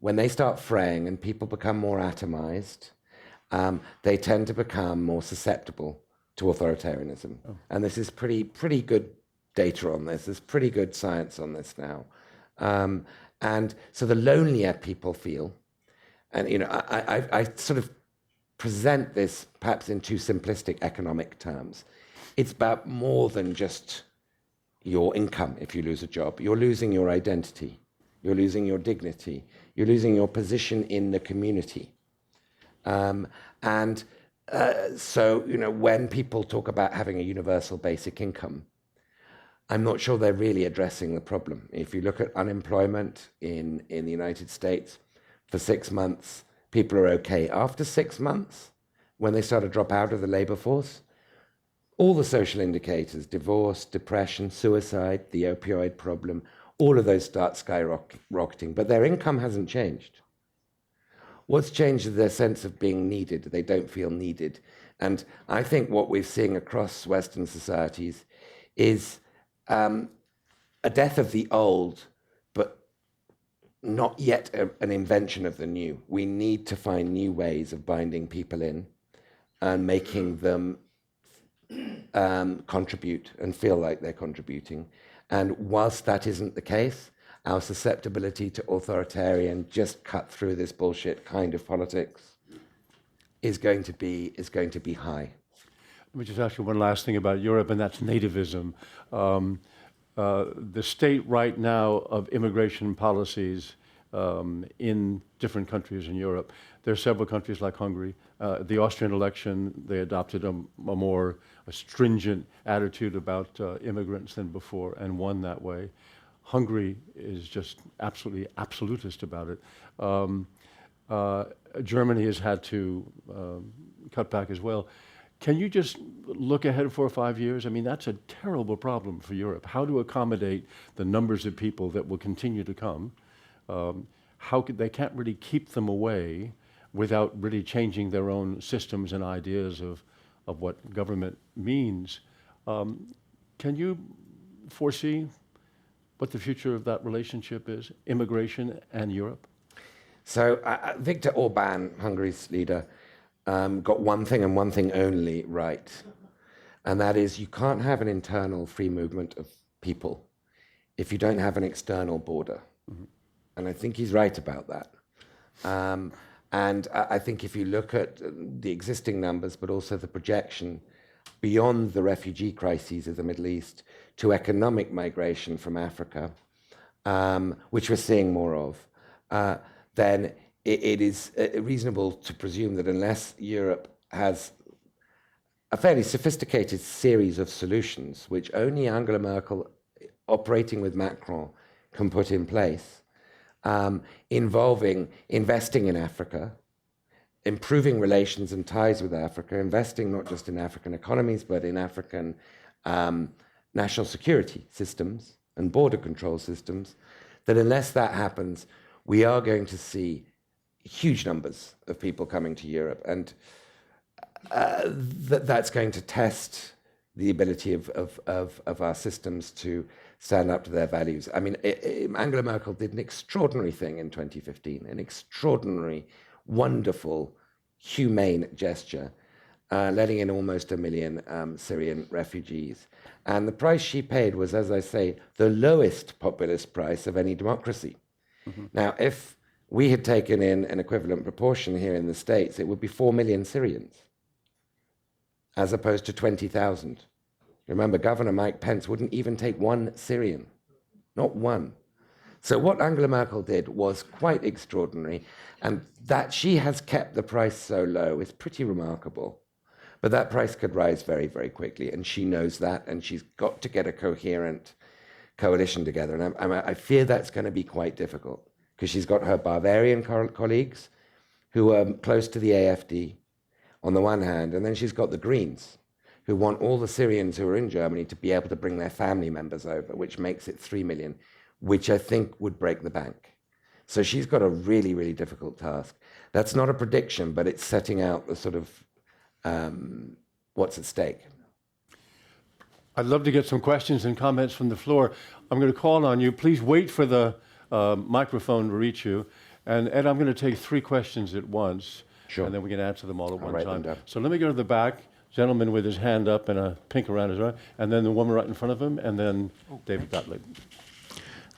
when they start fraying and people become more atomized, they tend to become more susceptible to authoritarianism. Oh. And this is pretty good data on this. There's pretty good science on this now. And so the lonelier people feel, and I sort of present this perhaps in too simplistic economic terms. It's about more than just your income if you lose a job. You're losing your identity. You're losing your dignity. You're losing your position in the community. So when people talk about having a universal basic income, I'm not sure they're really addressing the problem. If you look at unemployment in the United States, for 6 months, people are okay. After 6 months, when they start to drop out of the labor force, all the social indicators, divorce, depression, suicide, the opioid problem, all of those start skyrocketing, but their income hasn't changed. What's changed is their sense of being needed. They don't feel needed. And I think what we're seeing across Western societies is a death of the old, but not yet an invention of the new. We need to find new ways of binding people in and making them contribute and feel like they're contributing. And whilst that isn't the case, our susceptibility to authoritarian, just cut through this bullshit kind of politics is going to be high. Let me just ask you one last thing about Europe, and that's nativism. The state right now of immigration policies in different countries in Europe. There are several countries like Hungary. The Austrian election, they adopted a more stringent attitude about immigrants than before and won that way. Hungary is just absolutely absolutist about it. Germany has had to cut back as well. Can you just look ahead 4 or 5 years? I mean, that's a terrible problem for Europe. How to accommodate the numbers of people that will continue to come? They can't really keep them away without really changing their own systems and ideas of what government means. Can you foresee what the future of that relationship is, immigration and Europe? So Viktor Orban, Hungary's leader, got one thing and one thing only right, and that is you can't have an internal free movement of people if you don't have an external border. Mm-hmm. And I think he's right about that. And I think if you look at the existing numbers, but also the projection beyond the refugee crises of the Middle East to economic migration from Africa, which we're seeing more of, then it is reasonable to presume that unless Europe has a fairly sophisticated series of solutions, which only Angela Merkel, operating with Macron, can put in place, involving investing in Africa, improving relations and ties with Africa, investing not just in African economies, but in African national security systems and border control systems, that unless that happens, we are going to see huge numbers of people coming to Europe. And that's going to test the ability of our systems to stand up to their values. I mean, Angela Merkel did an extraordinary thing in 2015, an extraordinary, wonderful, humane gesture, letting in almost 1 million Syrian refugees. And the price she paid was, as I say, the lowest populist price of any democracy. Mm-hmm. Now, if we had taken in an equivalent proportion here in the States, it would be 4 million Syrians, as opposed to 20,000. Remember, Governor Mike Pence wouldn't even take one Syrian, not one. So what Angela Merkel did was quite extraordinary, and that she has kept the price so low is pretty remarkable. But that price could rise very, very quickly, and she knows that, and she's got to get a coherent coalition together. And I fear that's going to be quite difficult, because she's got her Bavarian colleagues who are close to the AfD on the one hand, and then she's got the Greens, who want all the Syrians who are in Germany to be able to bring their family members over, which makes it 3 million, which I think would break the bank. So she's got a really, really difficult task. That's not a prediction, but it's setting out the sort of what's at stake. I'd love to get some questions and comments from the floor. I'm going to call on you. Please wait for the microphone to reach you. And Ed, I'm going to take 3 questions at once. Sure. And then we can answer them all at one time. Down. So let me go to the back. Gentleman with his hand up and a pink around his eye, and then the woman right in front of him, and then David Gottlieb.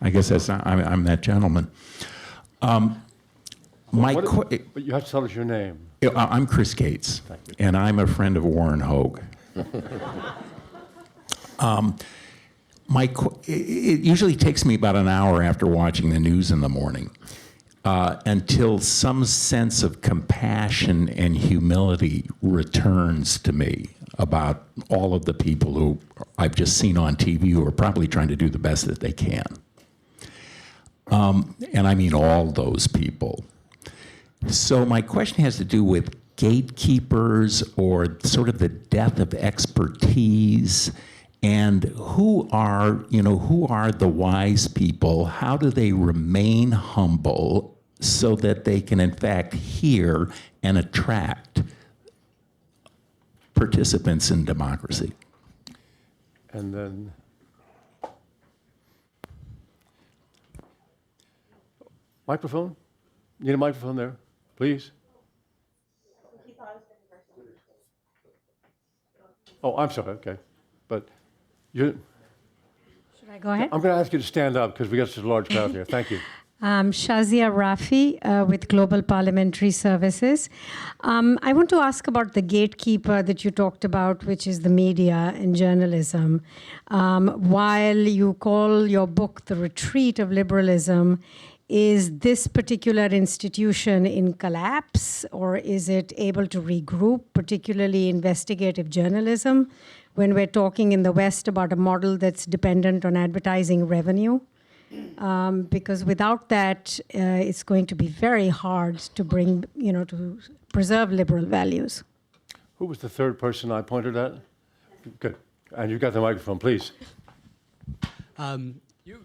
I guess I'm that gentleman. But you have to tell us your name. I'm Chris Gates, and I'm a friend of Warren Hoge. It usually takes me about an hour after watching the news in the morning until some sense of compassion and humility returns to me about all of the people who I've just seen on TV who are probably trying to do the best that they can. And I mean all those people. So my question has to do with gatekeepers or sort of the death of expertise. And who are the wise people? How do they remain humble so that they can, in fact, hear and attract participants in democracy? And then, microphone? Need a microphone there, please? Oh, I'm sorry, okay. But you... Should I go ahead? I'm going to ask you to stand up because we got such a large crowd here. Thank you. Asya Rafi with Global Parliamentary Services. I want to ask about the gatekeeper that you talked about, which is the media and journalism. While you call your book The Retreat of Liberalism, is this particular institution in collapse, or is it able to regroup, particularly investigative journalism, when we're talking in the West about a model that's dependent on advertising revenue? Because without that, it's going to be very hard to bring, to preserve liberal values. Who was the third person I pointed at? Good. And you got the microphone, please.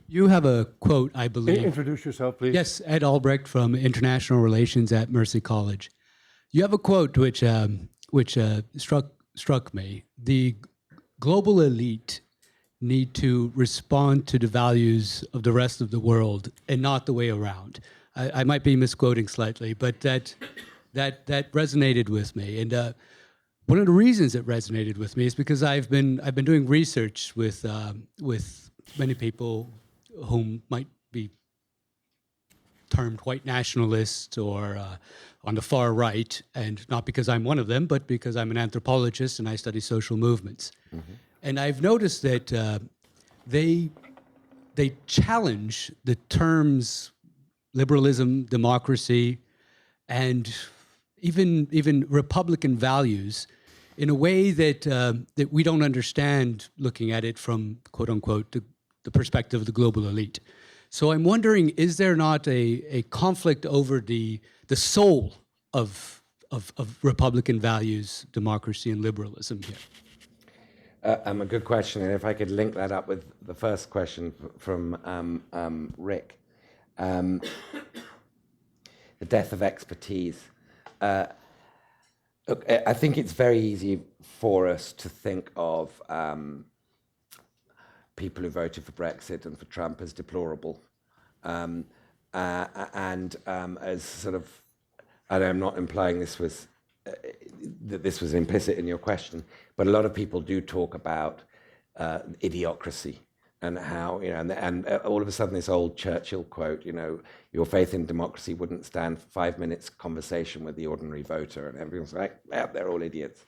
You have a quote, I believe. Introduce yourself, please. Yes, Ed Albrecht from International Relations at Mercy College. You have a quote which struck me. The global elite need to respond to the values of the rest of the world and not the way around. I might be misquoting slightly, but that resonated with me. And one of the reasons it resonated with me is because I've been doing research with many people whom might be termed white nationalists or on the far right, and not because I'm one of them, but because I'm an anthropologist and I study social movements. Mm-hmm. And I've noticed that they challenge the terms liberalism, democracy, and even Republican values in a way that that we don't understand, looking at it from quote unquote the perspective of the global elite. So I'm wondering, is there not a conflict over the soul of Republican values, democracy, and liberalism here? A good question, and if I could link that up with the first question from Rick, the death of expertise. Look, I think it's very easy for us to think of people who voted for Brexit and for Trump as deplorable, and as sort of, and I'm not implying this was that this was implicit in your question, but a lot of people do talk about idiocracy and how, and all of a sudden this old Churchill quote, your faith in democracy wouldn't stand 5 minutes conversation with the ordinary voter, and everyone's like, they're all idiots.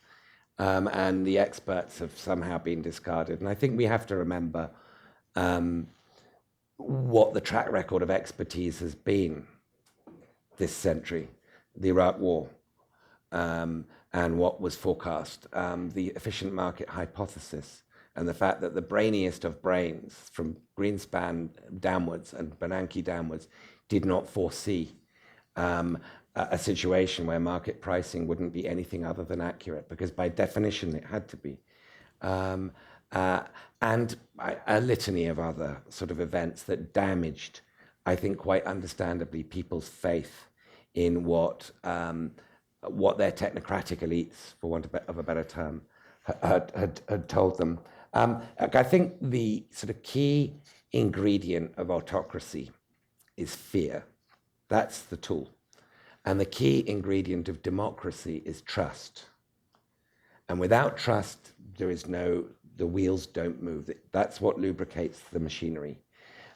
And the experts have somehow been discarded. And I think we have to remember what the track record of expertise has been this century, the Iraq War, and what was forecast, the efficient market hypothesis, and the fact that the brainiest of brains, from Greenspan downwards and Bernanke downwards, did not foresee a situation where market pricing wouldn't be anything other than accurate, because by definition it had to be. And a litany of other sort of events that damaged, I think quite understandably, people's faith in what their technocratic elites, for want of a better term, had told them. I think the sort of key ingredient of autocracy is fear. That's the tool. And the key ingredient of democracy is trust. And without trust, the wheels don't move. That's what lubricates the machinery.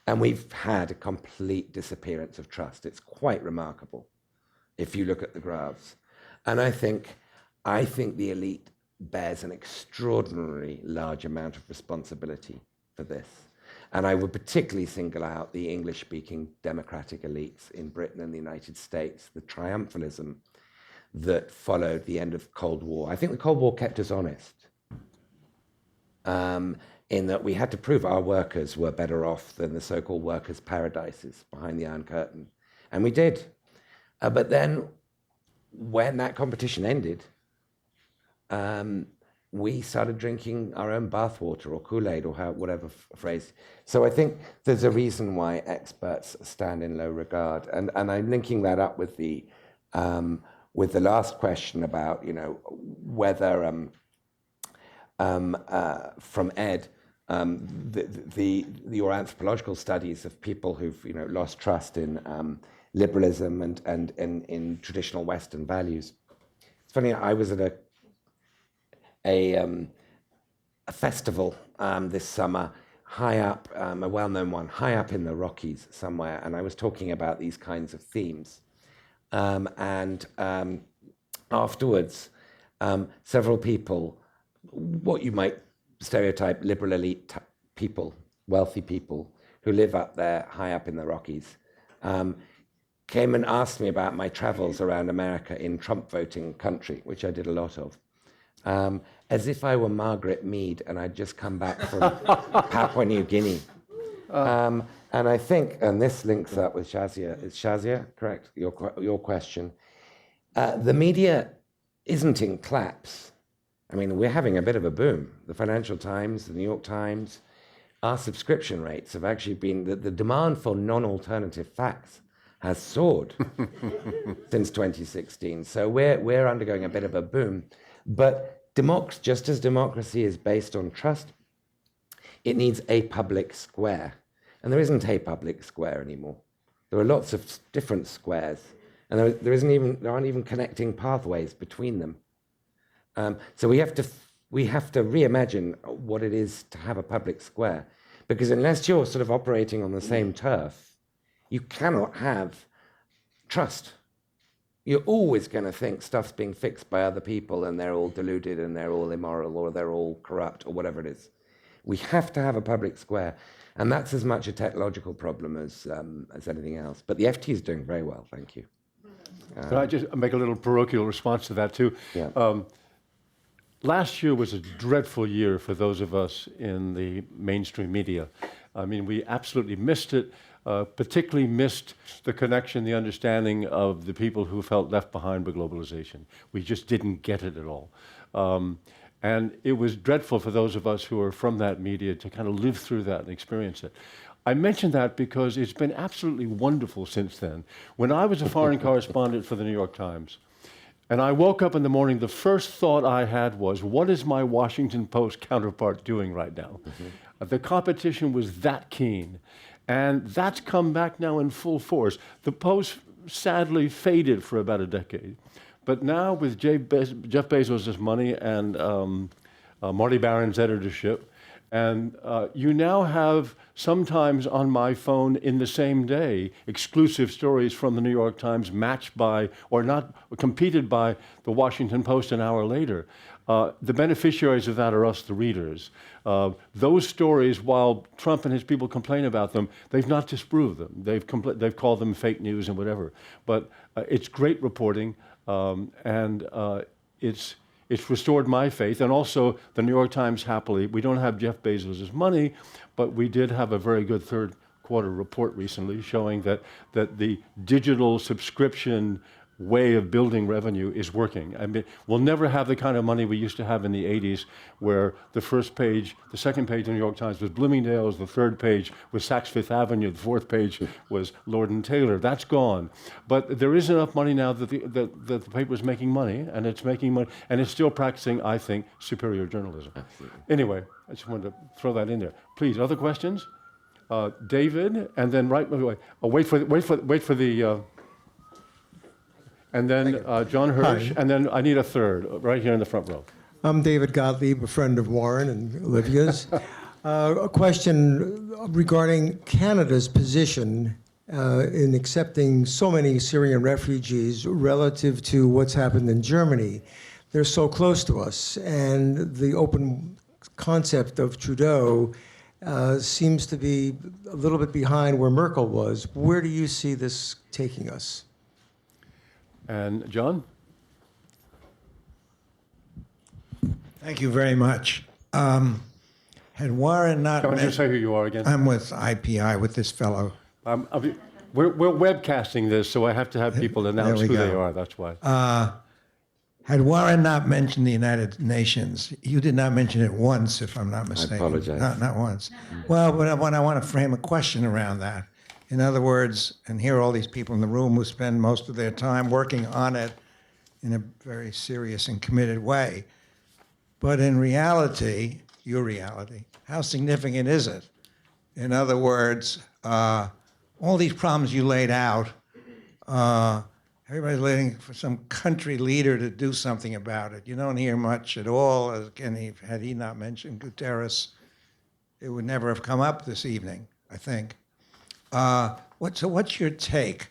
And we've had a complete disappearance of trust. It's quite remarkable if you look at the graphs. And I think the elite bears an extraordinarily large amount of responsibility for this. And I would particularly single out the English-speaking democratic elites in Britain and the United States, the triumphalism that followed the end of the Cold War. I think the Cold War kept us honest, in that we had to prove our workers were better off than the so-called workers' paradises behind the Iron Curtain. And we did. But then when that competition ended, we started drinking our own bathwater or Kool-Aid or whatever phrase. So I think there's a reason why experts stand in low regard. And I'm linking that up with the last question about, whether from Ed, your anthropological studies of people who've lost trust in liberalism and in traditional Western values. It's funny, I was at a festival this summer, high up, a well-known one, high up in the Rockies somewhere, and I was talking about these kinds of themes. And afterwards, several people, what you might stereotype liberal elite people, wealthy people who live up there, high up in the Rockies, came and asked me about my travels around America in Trump voting country, which I did a lot of. As if I were Margaret Mead and I'd just come back from Papua New Guinea. And I think, and this links up with Shazia, is Shazia correct? Your question. The media isn't in claps. I mean, we're having a bit of a boom. The Financial Times, the New York Times, our subscription rates have actually been, the demand for non-alternative facts has soared since 2016. So we're undergoing a bit of a boom. But just as democracy is based on trust, it needs a public square. And there isn't a public square anymore. There are lots of different squares. And there aren't even connecting pathways between them. So we have to reimagine what it is to have a public square. Because unless you're sort of operating on the same turf, you cannot have trust. You're always going to think stuff's being fixed by other people and they're all deluded and they're all immoral or they're all corrupt or whatever it is. We have to have a public square. And that's as much a technological problem as anything else. But the FT is doing very well, thank you. Can I just make a little parochial response to that, too? Yeah. Last year was a dreadful year for those of us in the mainstream media. I mean, we absolutely missed it, particularly missed the connection, the understanding of the people who felt left behind by globalization. We just didn't get it at all. And it was dreadful for those of us who are from that media to kind of live through that and experience it. I mention that because it's been absolutely wonderful since then. When I was a foreign correspondent for the New York Times, and I woke up in the morning, the first thought I had was, what is my Washington Post counterpart doing right now? The competition was that keen. And that's come back now in full force. The Post sadly faded for about a decade. But now with Jeff Bezos' money and Marty Baron's editorship, and you now have sometimes on my phone in the same day exclusive stories from the New York Times matched by, or not competed by, the Washington Post an hour later. The beneficiaries of that are us, the readers. Those stories, while Trump and his people complain about them, they've not disproved them. They've called them fake news and whatever. But it's great reporting, and it's restored my faith, and also the New York Times, happily, we don't have Jeff Bezos' money, but we did have a very good third quarter report recently showing that the digital subscription way of building revenue is working. I mean, we'll never have the kind of money we used to have in the 80s where the first page, the second page of the New York Times was Bloomingdale's, the third page was Saks Fifth Avenue, the fourth page was Lord & Taylor. That's gone. But there is enough money now that the paper is making money, and it's making money, and it's still practicing, I think, superior journalism. Absolutely. Anyway, I just wanted to throw that in there. Please, other questions? David, and then wait for the and then John Hirsch, Hi. and then I need a third, right here in the front row. I'm David Gottlieb, a friend of Warren and Olivia's. A question regarding Canada's position in accepting so many Syrian refugees relative to what's happened in Germany. They're so close to us, and the open concept of Trudeau seems to be a little bit behind where Merkel was. Where do you see this taking us? And John? Thank you very much. Had Warren not Can I just say who you are again? I'm with IPI, with this fellow. We're webcasting this, so I have to have people announce we who they go. are. That's why. Had Warren not mentioned the United Nations, you did not mention it once, if I'm not mistaken. apologize. Not once. Well, but I want to frame a question around that. In other words, and here are all these people in the room who spend most of their time working on it in a very serious and committed way. But in reality, your reality, how significant is it? In other words, all these problems you laid out, everybody's waiting for some country leader to do something about it. You don't hear much at all. Again, had he not mentioned Guterres, it would never have come up this evening, I think. So what's your take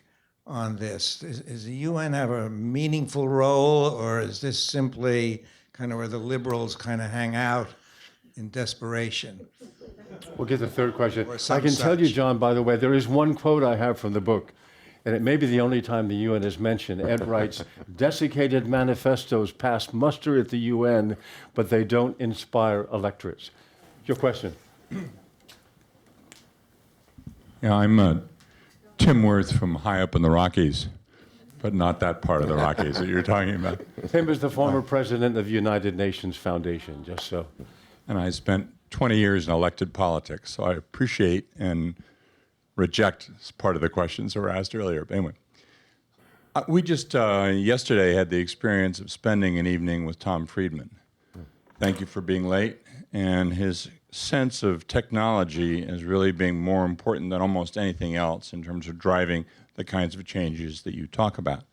on this? Is the UN have a meaningful role, or is this simply kind of where the liberals kind of hang out in desperation? We'll get the third question. Or some I can tell you, such. John, by the way, there is one quote I have from the book, and it may be the only time the UN is mentioned. Ed writes, "Desiccated manifestos pass muster at the UN, but they don't inspire electorates." Your question. Yeah, I'm Tim Worth from high up in the Rockies, but not that part of the Rockies that you're talking about. Tim is the former president of United Nations Foundation, just so. And I spent 20 years in elected politics, so I appreciate and reject part of the questions that were asked earlier. But anyway, we just yesterday had the experience of spending an evening with Tom Friedman. Thank you for being late. And his sense of technology as really being more important than almost anything else in terms of driving the kinds of changes that you talk about.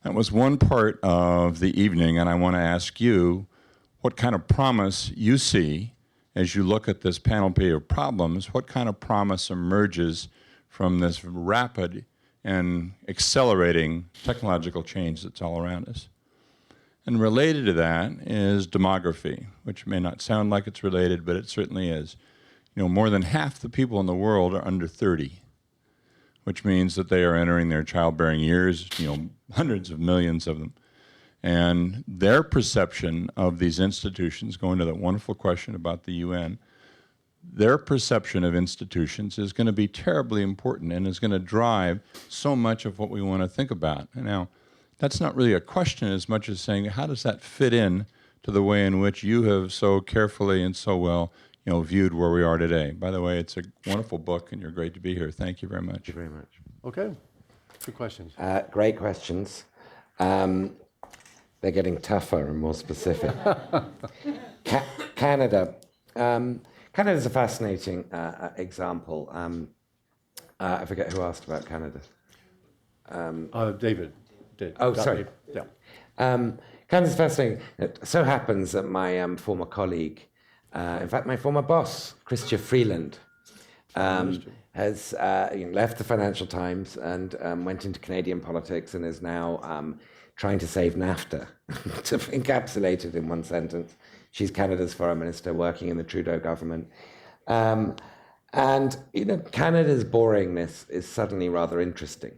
That was one part of the evening, and I want to ask you what kind of promise you see as you look at this panoply of problems. What kind of promise emerges from this rapid and accelerating technological change that's all around us? And related to that is demography, which may not sound like it's related, but it certainly is. You know, more than half the people in the world are under 30, which means that they are entering their childbearing years, hundreds of millions of them. And their perception of these institutions, going to that wonderful question about the UN, their perception of institutions is going to be terribly important and is going to drive so much of what we want to think about. Now, that's not really a question as much as saying, how does that fit in to the way in which you have so carefully and so well viewed where we are today? By the way, it's a wonderful book, and you're great to be here. Thank you very much. Thank you very much. Okay. Good questions. Great questions. They're getting tougher and more specific. Canada. Canada is a fascinating example. I forget who asked about Canada. David did. Oh, sorry. Yeah. Canada's fascinating. It so happens that my former colleague, in fact, my former boss, Chrystia Freeland, has left the Financial Times and went into Canadian politics and is now trying to save NAFTA, to encapsulate it in one sentence. She's Canada's foreign minister working in the Trudeau government. And Canada's boringness is suddenly rather interesting.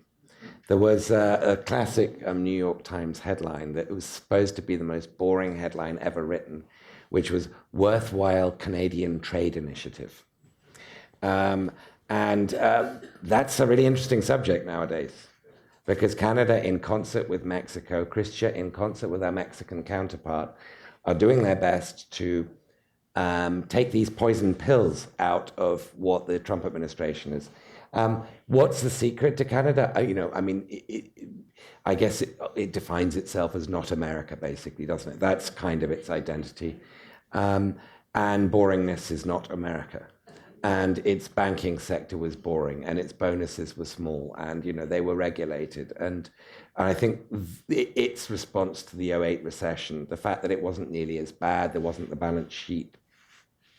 There was a classic New York Times headline that was supposed to be the most boring headline ever written, which was Worthwhile Canadian Trade Initiative. And that's a really interesting subject nowadays, because Canada, in concert with Mexico, Chrystia, in concert with our Mexican counterpart, are doing their best to take these poison pills out of what the Trump administration is. What's the secret to Canada? I guess it defines itself as not America, basically, doesn't it? That's kind of its identity. And boringness is not America. And its banking sector was boring, and its bonuses were small, and they were regulated. And I think its response to the 2008 recession, the fact that it wasn't nearly as bad, there wasn't the balance sheet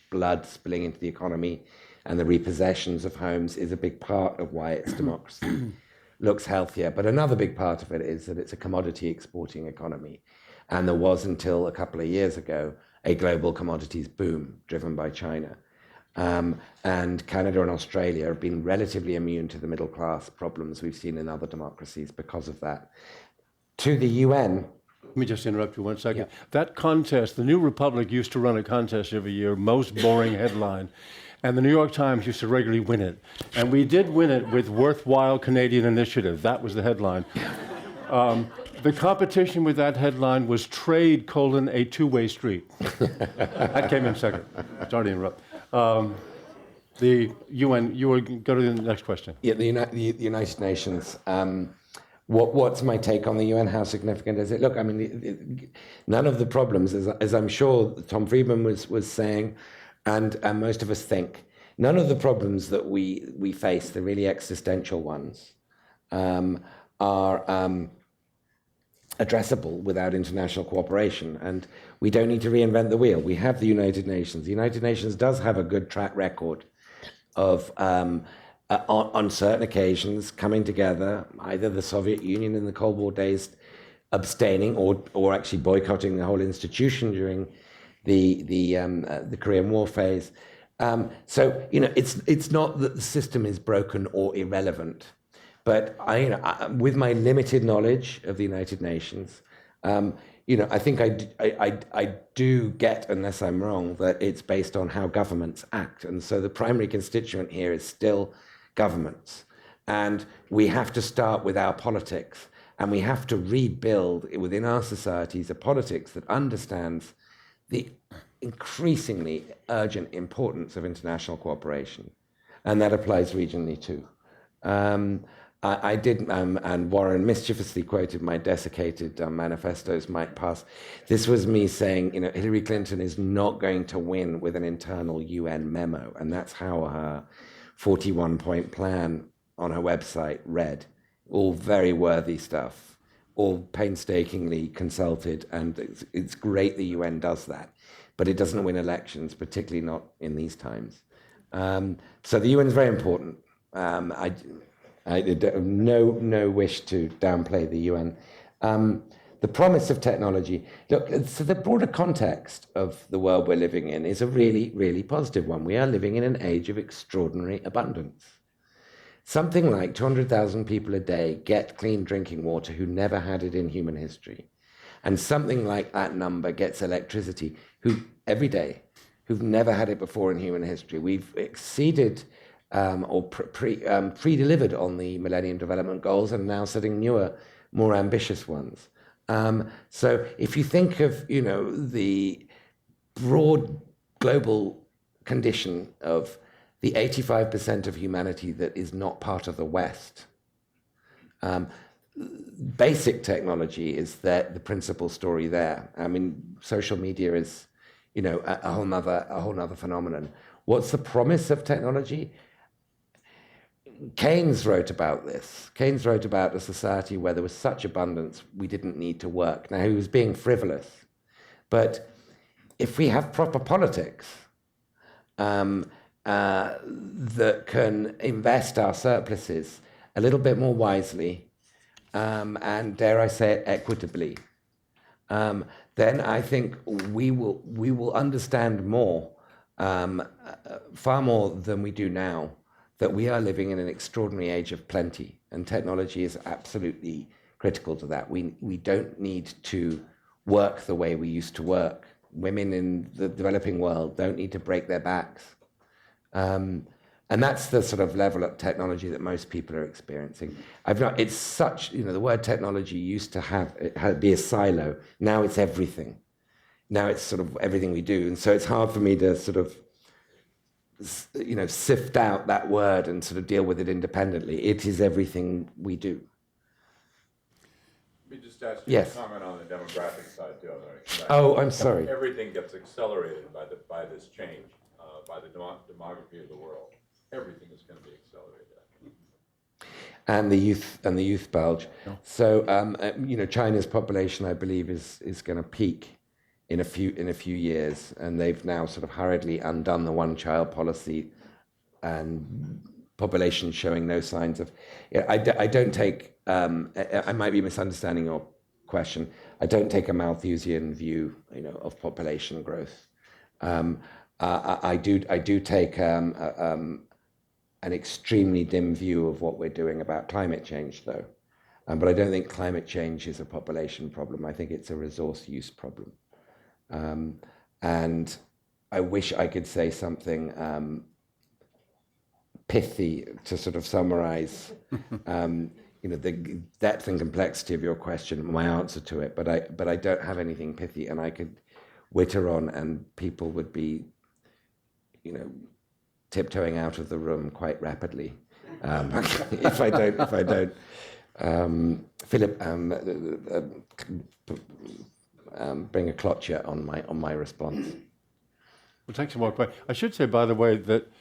blood spilling into the economy, and the repossessions of homes is a big part of why its democracy looks healthier. But another big part of it is that it's a commodity exporting economy. And there was, until a couple of years ago, a global commodities boom driven by China. And Canada and Australia have been relatively immune to the middle class problems we've seen in other democracies because of that. To the UN. Let me just interrupt you 1 second. Yeah. That contest, the New Republic used to run a contest every year, most boring headline, and the New York Times used to regularly win it. And we did win it with Worthwhile Canadian Initiative. That was the headline. The competition with that headline was Trade, a two-way street. That came in second. Sorry to interrupt. The UN, you will go to the next question. Yeah, the United Nations. What's my take on the UN? How significant is it? Look, I mean, none of the problems, as I'm sure Tom Friedman was saying, and most of us think, none of the problems that we face, the really existential ones, are addressable without international cooperation. And we don't need to reinvent the wheel. We have the United Nations. The United Nations does have a good track record of, on certain occasions, coming together, either the Soviet Union in the Cold War days abstaining or actually boycotting the whole institution during the Korean War phase. So, it's not that the system is broken or irrelevant. But with my limited knowledge of the United Nations, I think I do get, unless I'm wrong, that it's based on how governments act. And so the primary constituent here is still governments. And we have to start with our politics. And we have to rebuild within our societies a politics that understands the increasingly urgent importance of international cooperation. And that applies regionally too. I did, and Warren mischievously quoted my desiccated manifestos might pass. This was me saying, Hillary Clinton is not going to win with an internal UN memo. And that's how her 41-point plan on her website read. All very worthy stuff, all painstakingly consulted. And it's great the UN does that. But it doesn't win elections, particularly not in these times. So the UN is very important. I have no wish to downplay the UN. The promise of technology. Look, so the broader context of the world we're living in is a really, really positive one. We are living in an age of extraordinary abundance. Something like 200,000 people a day get clean drinking water who never had it in human history. And something like that number gets electricity every day who've never had it before in human history. We've exceeded or pre-delivered on the Millennium Development Goals and now setting newer, more ambitious ones. So if you think of, the broad global condition of the 85% of humanity that is not part of the West, basic technology is the principal story there. I mean, social media is, a whole nother phenomenon. What's the promise of technology? Keynes wrote about this. Keynes wrote about a society where there was such abundance we didn't need to work. Now, he was being frivolous. But if we have proper politics that can invest our surpluses a little bit more wisely, and dare I say it, equitably, then I think we will understand more, far more than we do now, that we are living in an extraordinary age of plenty, and technology is absolutely critical to that. We don't need to work the way we used to work. Women in the developing world don't need to break their backs. And that's the sort of level of technology that most people are experiencing. It's such, the word technology used to be a silo. Now it's everything. Now it's sort of everything we do. And so it's hard for me to sort of, sift out that word and sort of deal with it independently. It is everything we do. Let me just ask you Yes. to comment on the demographic side, too. Oh, I'm sorry. Everything gets accelerated by this change, by the demography of the world. Everything is going to be accelerated. And the youth bulge. No. So China's population, I believe, is going to peak in a few years, and they've now sort of hurriedly undone the one-child policy, and population showing no signs of. I don't take. I might be misunderstanding your question. I don't take a Malthusian view, of population growth. I do take an extremely dim view of what we're doing about climate change, though. But I don't think climate change is a population problem. I think it's a resource use problem. And I wish I could say something pithy to sort of summarize, the depth and complexity of your question, my answer to it. But I don't have anything pithy, and I could witter on, and people would be, tiptoeing out of the room quite rapidly if I don't. Philip, bring a clotcher on my response. We'll take some more questions. I should say, by the way, that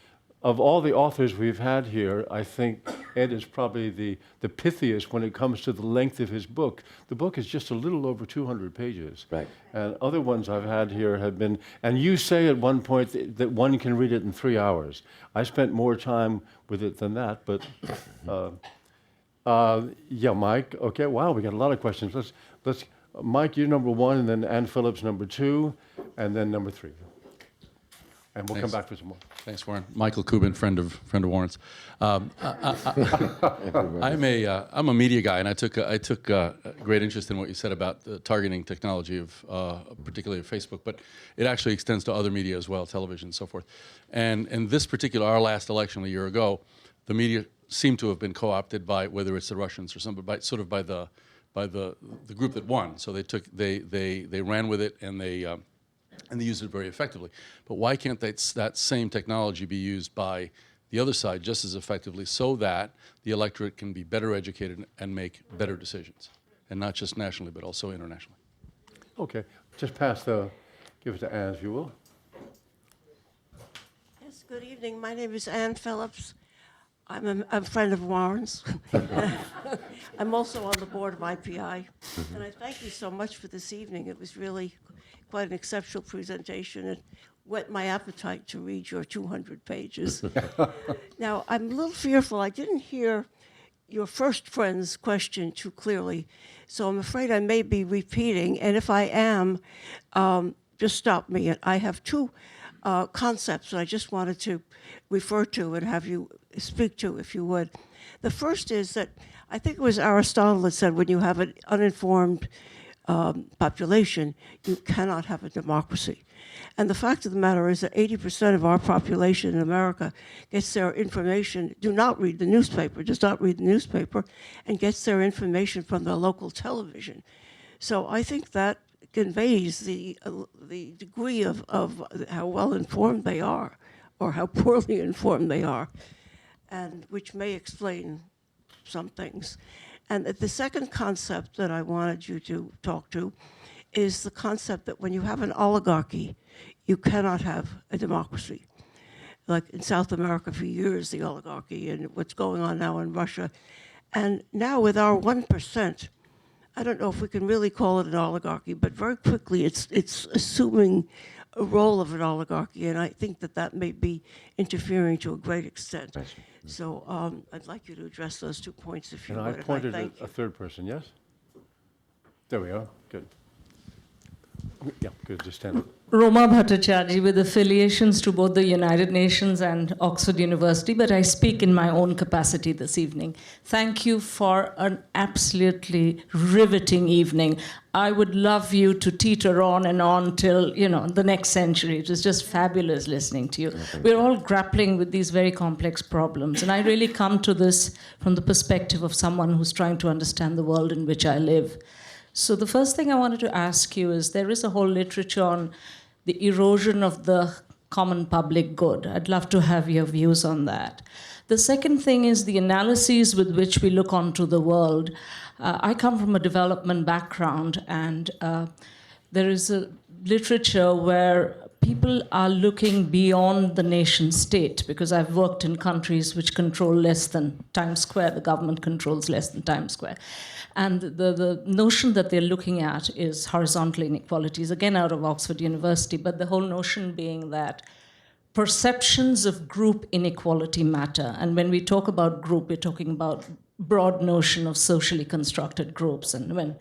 of all the authors we've had here, I think Ed is probably the pithiest when it comes to the length of his book. The book is just a little over 200 pages. Right. And other ones I've had here have been, and you say at one point that one can read it in 3 hours. I spent more time with it than that, but yeah, Mike. Okay, wow, we got a lot of questions. Let's Mike, you're number one, and then Ann Phillips number two, and then number three. And we'll come back for some more. Thanks, Warren. Michael Kubin, friend of Warren's. I'm a media guy, and I took great interest in what you said about the targeting technology of particularly of Facebook, but it actually extends to other media as well, television and so forth. And in this particular, our last election a year ago, the media seemed to have been co-opted by, whether it's the Russians or somebody, by the group that won. So they ran with it, and they used it very effectively. But why can't that same technology be used by the other side just as effectively, so that the electorate can be better educated and make better decisions, and not just nationally but also internationally? Okay, just give it to Ann, if you will. Yes, good evening. My name is Ann Phillips. I'm a friend of Warren's. I'm also on the board of IPI. And I thank you so much for this evening. It was really quite an exceptional presentation. It whet my appetite to read your 200 pages. Now, I'm a little fearful. I didn't hear your first friend's question too clearly, so I'm afraid I may be repeating. And if I am, just stop me. I have two concepts that I just wanted to refer to and have you speak to, if you would. The first is that I think it was Aristotle that said when you have an uninformed population, you cannot have a democracy. And the fact of the matter is that 80% of our population in America gets their information, does not read the newspaper, and gets their information from their local television. So I think that conveys the degree of how well informed they are, or how poorly informed they are, and which may explain some things. And the second concept that I wanted you to talk to is the concept that when you have an oligarchy, you cannot have a democracy. Like in South America for years, the oligarchy, and what's going on now in Russia. And now with our 1%, I don't know if we can really call it an oligarchy, but very quickly it's assuming a role of an oligarchy, and I think that may be interfering to a great extent. So I'd like you to address those 2 points if you would. And I pointed at a third person, yes? There we are, good. Yeah, good, just stand up. Roma Bhattacharjee with affiliations to both the United Nations and Oxford University, but I speak in my own capacity this evening. Thank you for an absolutely riveting evening. I would love you to teeter on and on till, the next century. It was just fabulous listening to you. We're all grappling with these very complex problems, and I really come to this from the perspective of someone who's trying to understand the world in which I live. So the first thing I wanted to ask you is there is a whole literature on the erosion of the common public good. I'd love to have your views on that. The second thing is the analyses with which we look onto the world. I come from a development background, and there is a literature where people are looking beyond the nation state, because I've worked in countries which control less than Times Square. The government controls less than Times Square. And the notion that they're looking at is horizontal inequalities, again out of Oxford University, but the whole notion being that perceptions of group inequality matter. And when we talk about group, we're talking about broad notion of socially constructed groups. And when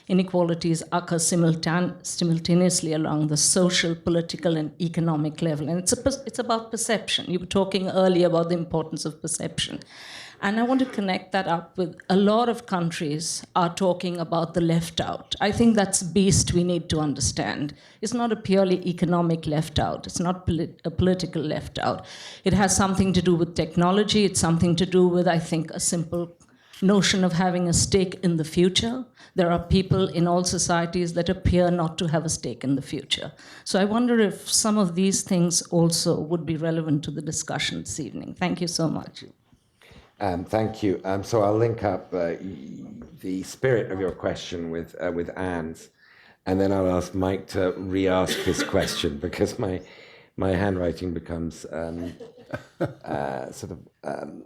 inequalities occur simultaneously along the social, political, and economic level. And it's about perception. You were talking earlier about the importance of perception. And I want to connect that up with a lot of countries are talking about the left out. I think that's a beast we need to understand. It's not a purely economic left out. It's not a political left out. It has something to do with technology. It's something to do with, I think, a simple notion of having a stake in the future. There are people in all societies that appear not to have a stake in the future. So I wonder if some of these things also would be relevant to the discussion this evening. Thank you so much. Thank you. So I'll link up the spirit of your question with Anne's, and then I'll ask Mike to re-ask his question, because my handwriting becomes sort of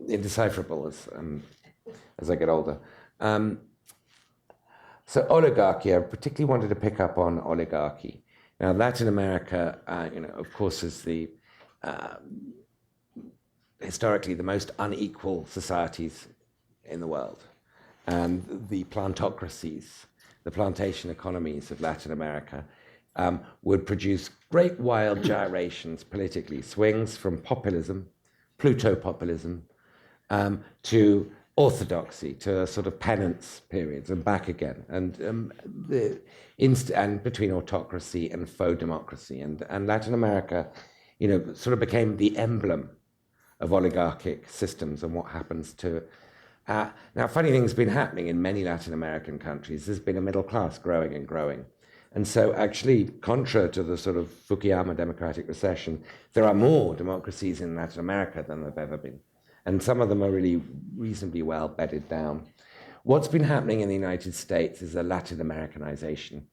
indecipherable as I get older. So oligarchy, I particularly wanted to pick up on oligarchy. Now, Latin America, of course, is the historically the most unequal societies in the world. And the plantocracies, the plantation economies of Latin America, would produce great wild gyrations politically, swings from populism, Pluto-populism, to orthodoxy, to a sort of penance periods, and back again, and between autocracy and faux democracy. And Latin America, sort of became the emblem of oligarchic systems and what happens to... now, funny things have been happening in many Latin American countries. There's been a middle class growing and growing. And so actually, contra to the sort of Fukuyama democratic recession, there are more democracies in Latin America than there have ever been. And some of them are really reasonably well bedded down. What's been happening in the United States is a Latin Americanization.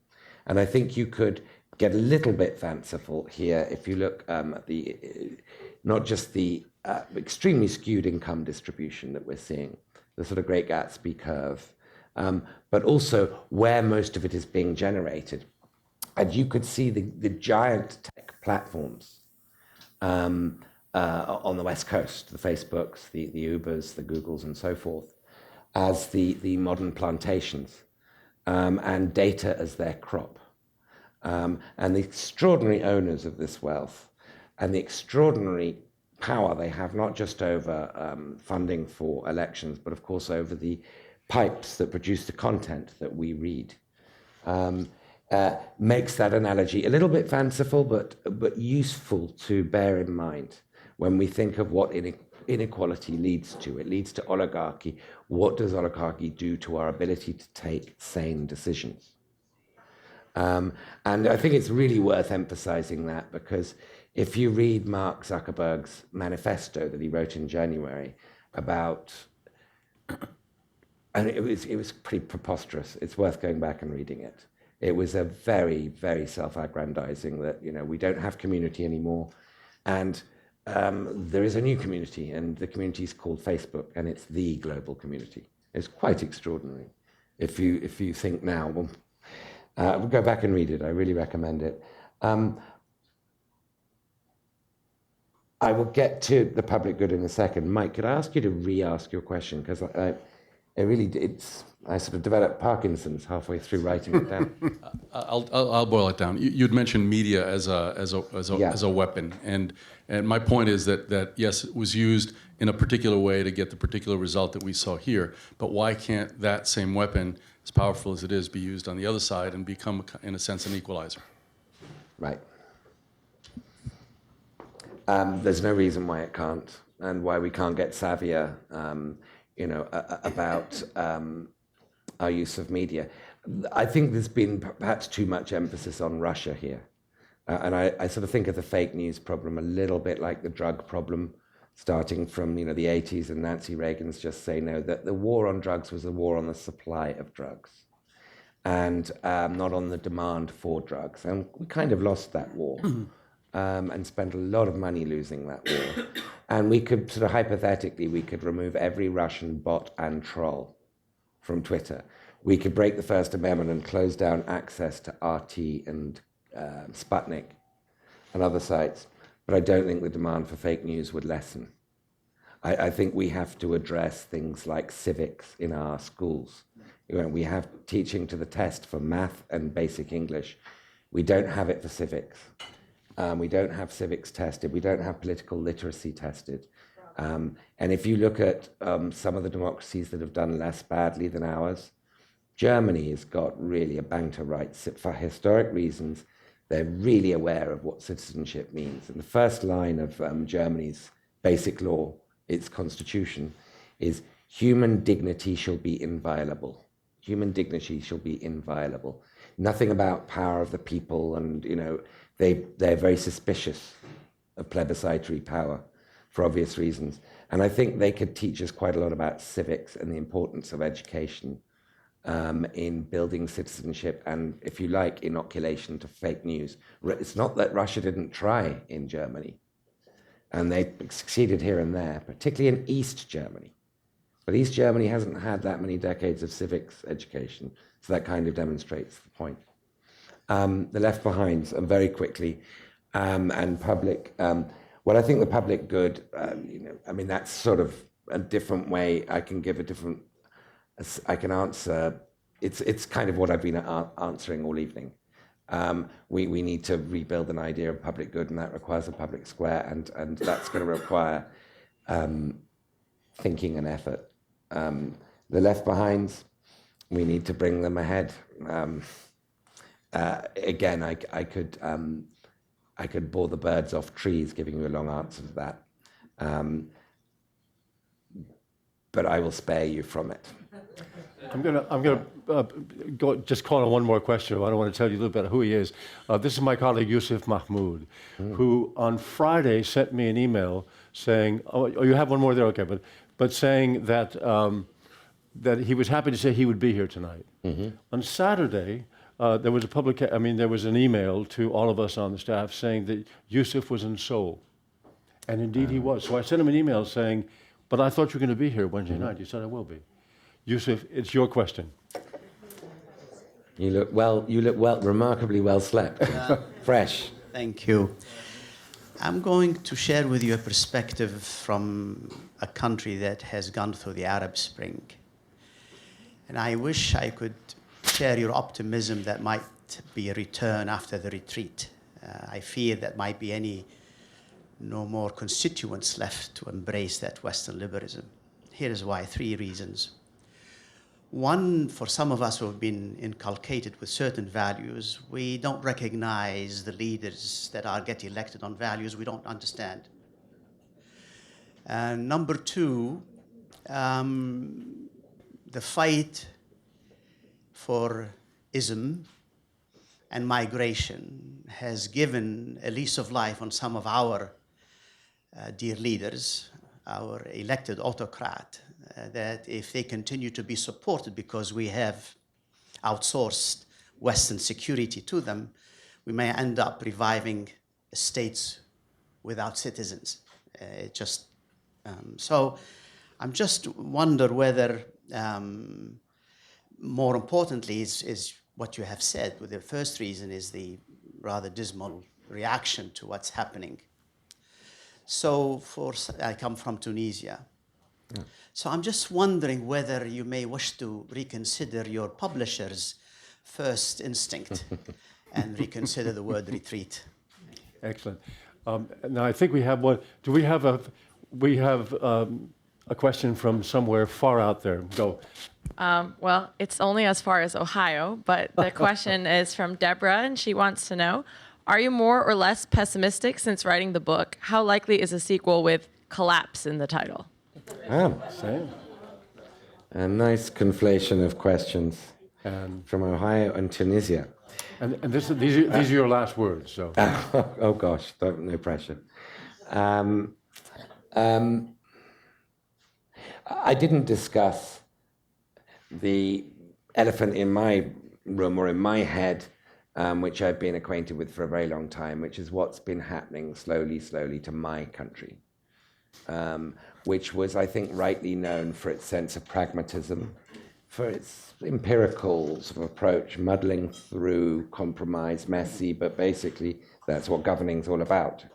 And I think you could get a little bit fanciful here if you look at not just the extremely skewed income distribution that we're seeing, the sort of Great Gatsby curve, but also where most of it is being generated. And you could see the giant tech platforms on the West Coast, the Facebooks, the Ubers, the Googles, and so forth, as the modern plantations, and data as their crop. And the extraordinary owners of this wealth and the extraordinary power they have, not just over funding for elections, but of course over the pipes that produce the content that we read, makes that analogy a little bit fanciful, but useful to bear in mind when we think of what inequality leads to. It leads to oligarchy. What does oligarchy do to our ability to take sane decisions? And I think it's really worth emphasizing that, because if you read Mark Zuckerberg's manifesto that he wrote in January about, and it was pretty preposterous. It's worth going back and reading it. It was a very, very self-aggrandizing that, we don't have community anymore. And there is a new community, and the community is called Facebook, and it's the global community. It's quite extraordinary. If you think now, well, go back and read it. I really recommend it. I will get to the public good in a second. Mike, could I ask you to re-ask your question? Because I sort of developed Parkinson's halfway through writing it down. I'll boil it down. You'd mentioned media as a weapon, and my point is that yes, it was used in a particular way to get the particular result that we saw here. But why can't that same weapon, as powerful as it is, be used on the other side and become, in a sense, an equalizer? Right. There's no reason why it can't, and why we can't get savvier, about our use of media. I think there's been perhaps too much emphasis on Russia here. And I sort of think of the fake news problem a little bit like the drug problem, starting from the 80s and Nancy Reagan's Just Say No, that the war on drugs was a war on the supply of drugs and not on the demand for drugs. And we kind of lost that war. And spent a lot of money losing that war. And we could sort of hypothetically, we could remove every Russian bot and troll from Twitter. We could break the First Amendment and close down access to RT and Sputnik and other sites. But I don't think the demand for fake news would lessen. I think we have to address things like civics in our schools. We have teaching to the test for math and basic English. We don't have it for civics. We don't have civics tested. We don't have political literacy tested. And if you look at some of the democracies that have done less badly than ours, Germany has got really a bang to rights. For historic reasons, they're really aware of what citizenship means. And the first line of Germany's basic law, its constitution, is human dignity shall be inviolable. Human dignity shall be inviolable. Nothing about power of the people, and they're very suspicious of plebiscitary power for obvious reasons. And I think they could teach us quite a lot about civics and the importance of education in building citizenship and, if you like, inoculation to fake news. It's not that Russia didn't try in Germany, and they succeeded here and there, particularly in East Germany. But East Germany hasn't had that many decades of civics education, so that kind of demonstrates the point. The left behinds, and very quickly, and public. Well, I think the public good, that's sort of a different way. I can give a different, I can answer, it's kind of what I've been answering all evening. We need to rebuild an idea of public good, and that requires a public square, and that's going to require thinking and effort. The left behinds, we need to bring them ahead. Again, I could bore the birds off trees giving you a long answer to that. But I will spare you from it. I'm gonna go just call on one more question. I don't want to tell you a little bit who he is. This is my colleague Yusuf Mahmoud, who on Friday sent me an email saying, "Oh, you have one more there, okay?" But saying that that he was happy to say he would be here tonight. On Saturday, there was there was an email to all of us on the staff saying that Yusuf was in Seoul, and indeed he was. So I sent him an email saying, "But I thought you were going to be here Wednesday night." He said, "I will be." Yusuf, it's your question. You look well, remarkably well slept. Fresh. Thank you. I'm going to share with you a perspective from a country that has gone through the Arab Spring. And I wish I could share your optimism that might be a return after the retreat. I fear that might be any no more constituents left to embrace that Western liberalism. Here is why, 3 reasons. One, for some of us who have been inculcated with certain values, we don't recognize the leaders that are get elected on values we don't understand. And number 2, the fight for ism and migration has given a lease of life on some of our dear leaders, our elected autocrat, that if they continue to be supported because we have outsourced Western security to them, we may end up reviving states without citizens. So I'm just wonder whether, more importantly, is what you have said. With the first reason is the rather dismal reaction to what's happening. So I come from Tunisia. Yeah. So I'm just wondering whether you may wish to reconsider your publisher's first instinct and reconsider the word retreat. Excellent. Now I think we have one. Do we have a question from somewhere far out there? Go. Well, it's only as far as Ohio, but the question is from Deborah, and she wants to know, are you more or less pessimistic since writing the book? How likely is a sequel with collapse in the title? Same. A nice conflation of questions from Ohio and Tunisia. And these are your last words, so. Oh gosh, no pressure. I didn't discuss the elephant in my room or in my head, which I've been acquainted with for a very long time, which is what's been happening slowly to my country, which was, I think, rightly known for its sense of pragmatism, for its empirical sort of approach, muddling through, compromise, messy, but basically that's what governing's all about.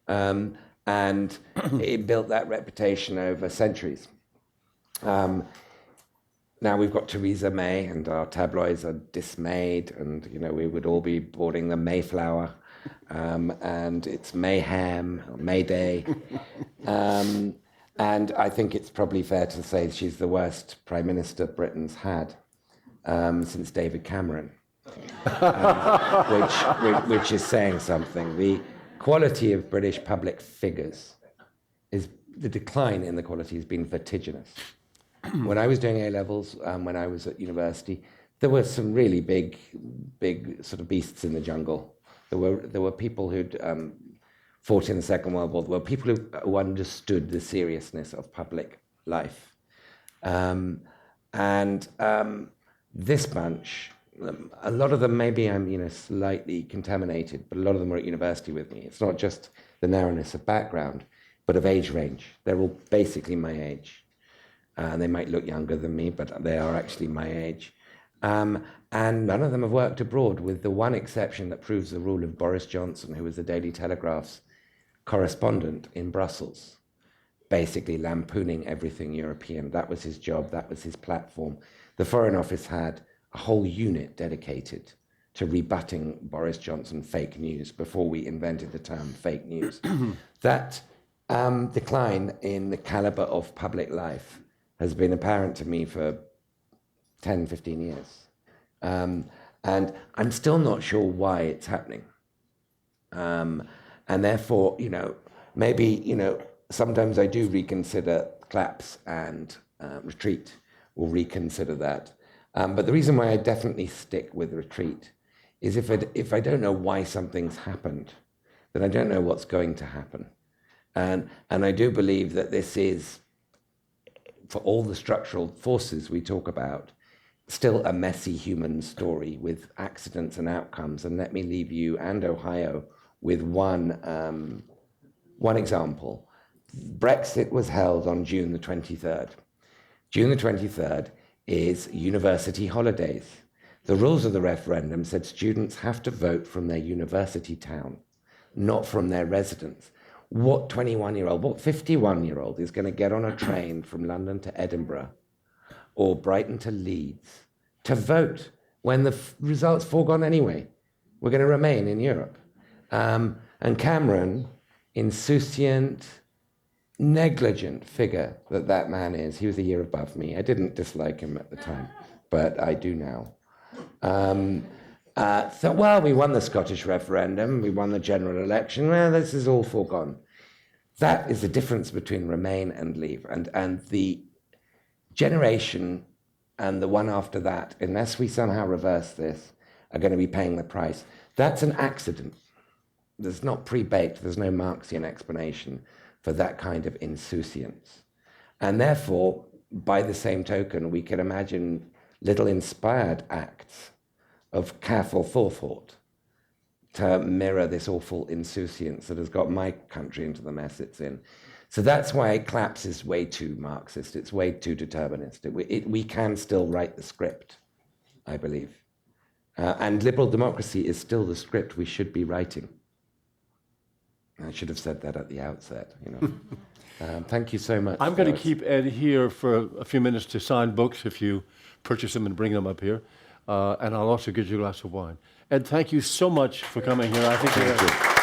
And it built that reputation over centuries. Now we've got Theresa May, and our tabloids are dismayed, and we would all be boarding the Mayflower, and it's mayhem, or Mayday, and I think it's probably fair to say she's the worst Prime Minister Britain's had since David Cameron, which is saying something. The quality of British public figures the decline in the quality has been vertiginous. When I was doing A-levels, when I was at university, there were some really big sort of beasts in the jungle. There were people who'd fought in the Second World War. There were people who understood the seriousness of public life. This bunch, a lot of them, maybe I'm slightly contaminated, but a lot of them were at university with me. It's not just the narrowness of background, but of age range. They're all basically my age. They might look younger than me, but they are actually my age. And none of them have worked abroad, with the one exception that proves the rule of Boris Johnson, who was the Daily Telegraph's correspondent in Brussels, basically lampooning everything European. That was his job, that was his platform. The Foreign Office had a whole unit dedicated to rebutting Boris Johnson fake news before we invented the term fake news. That decline in the caliber of public life has been apparent to me for 10, 15 years. And I'm still not sure why it's happening. And therefore, maybe, sometimes I do reconsider collapse and retreat, or reconsider that. But the reason why I definitely stick with retreat is if I don't know why something's happened, then I don't know what's going to happen. And I do believe that this is, for all the structural forces we talk about, still a messy human story with accidents and outcomes. And let me leave you and Ohio with one example. Brexit was held on June the 23rd. June the 23rd is university holidays. The rules of the referendum said students have to vote from their university town, not from their residence. What 21-year-old, what 51-year-old is going to get on a train from London to Edinburgh or Brighton to Leeds to vote when the result's foregone anyway? We're going to remain in Europe. And Cameron insouciant, negligent figure that man is. He was a year above me. I didn't dislike him at the time, but I do now. Well, we won the Scottish referendum, we won the general election, well, this is all foregone. That is the difference between Remain and Leave. And the generation and the one after that, unless we somehow reverse this, are going to be paying the price. That's an accident. There's not pre-baked, there's no Marxian explanation for that kind of insouciance. And therefore, by the same token, we can imagine little inspired acts of careful forethought to mirror this awful insouciance that has got my country into the mess it's in. So that's why collapse is way too Marxist, it's way too determinist. We can still write the script, I believe. And liberal democracy is still the script we should be writing. I should have said that at the outset, you know. Thank you so much. I'm going to keep Ed here for a few minutes to sign books if you purchase them and bring them up here. And I'll also get you a glass of wine. Ed, thank you so much for coming here. I think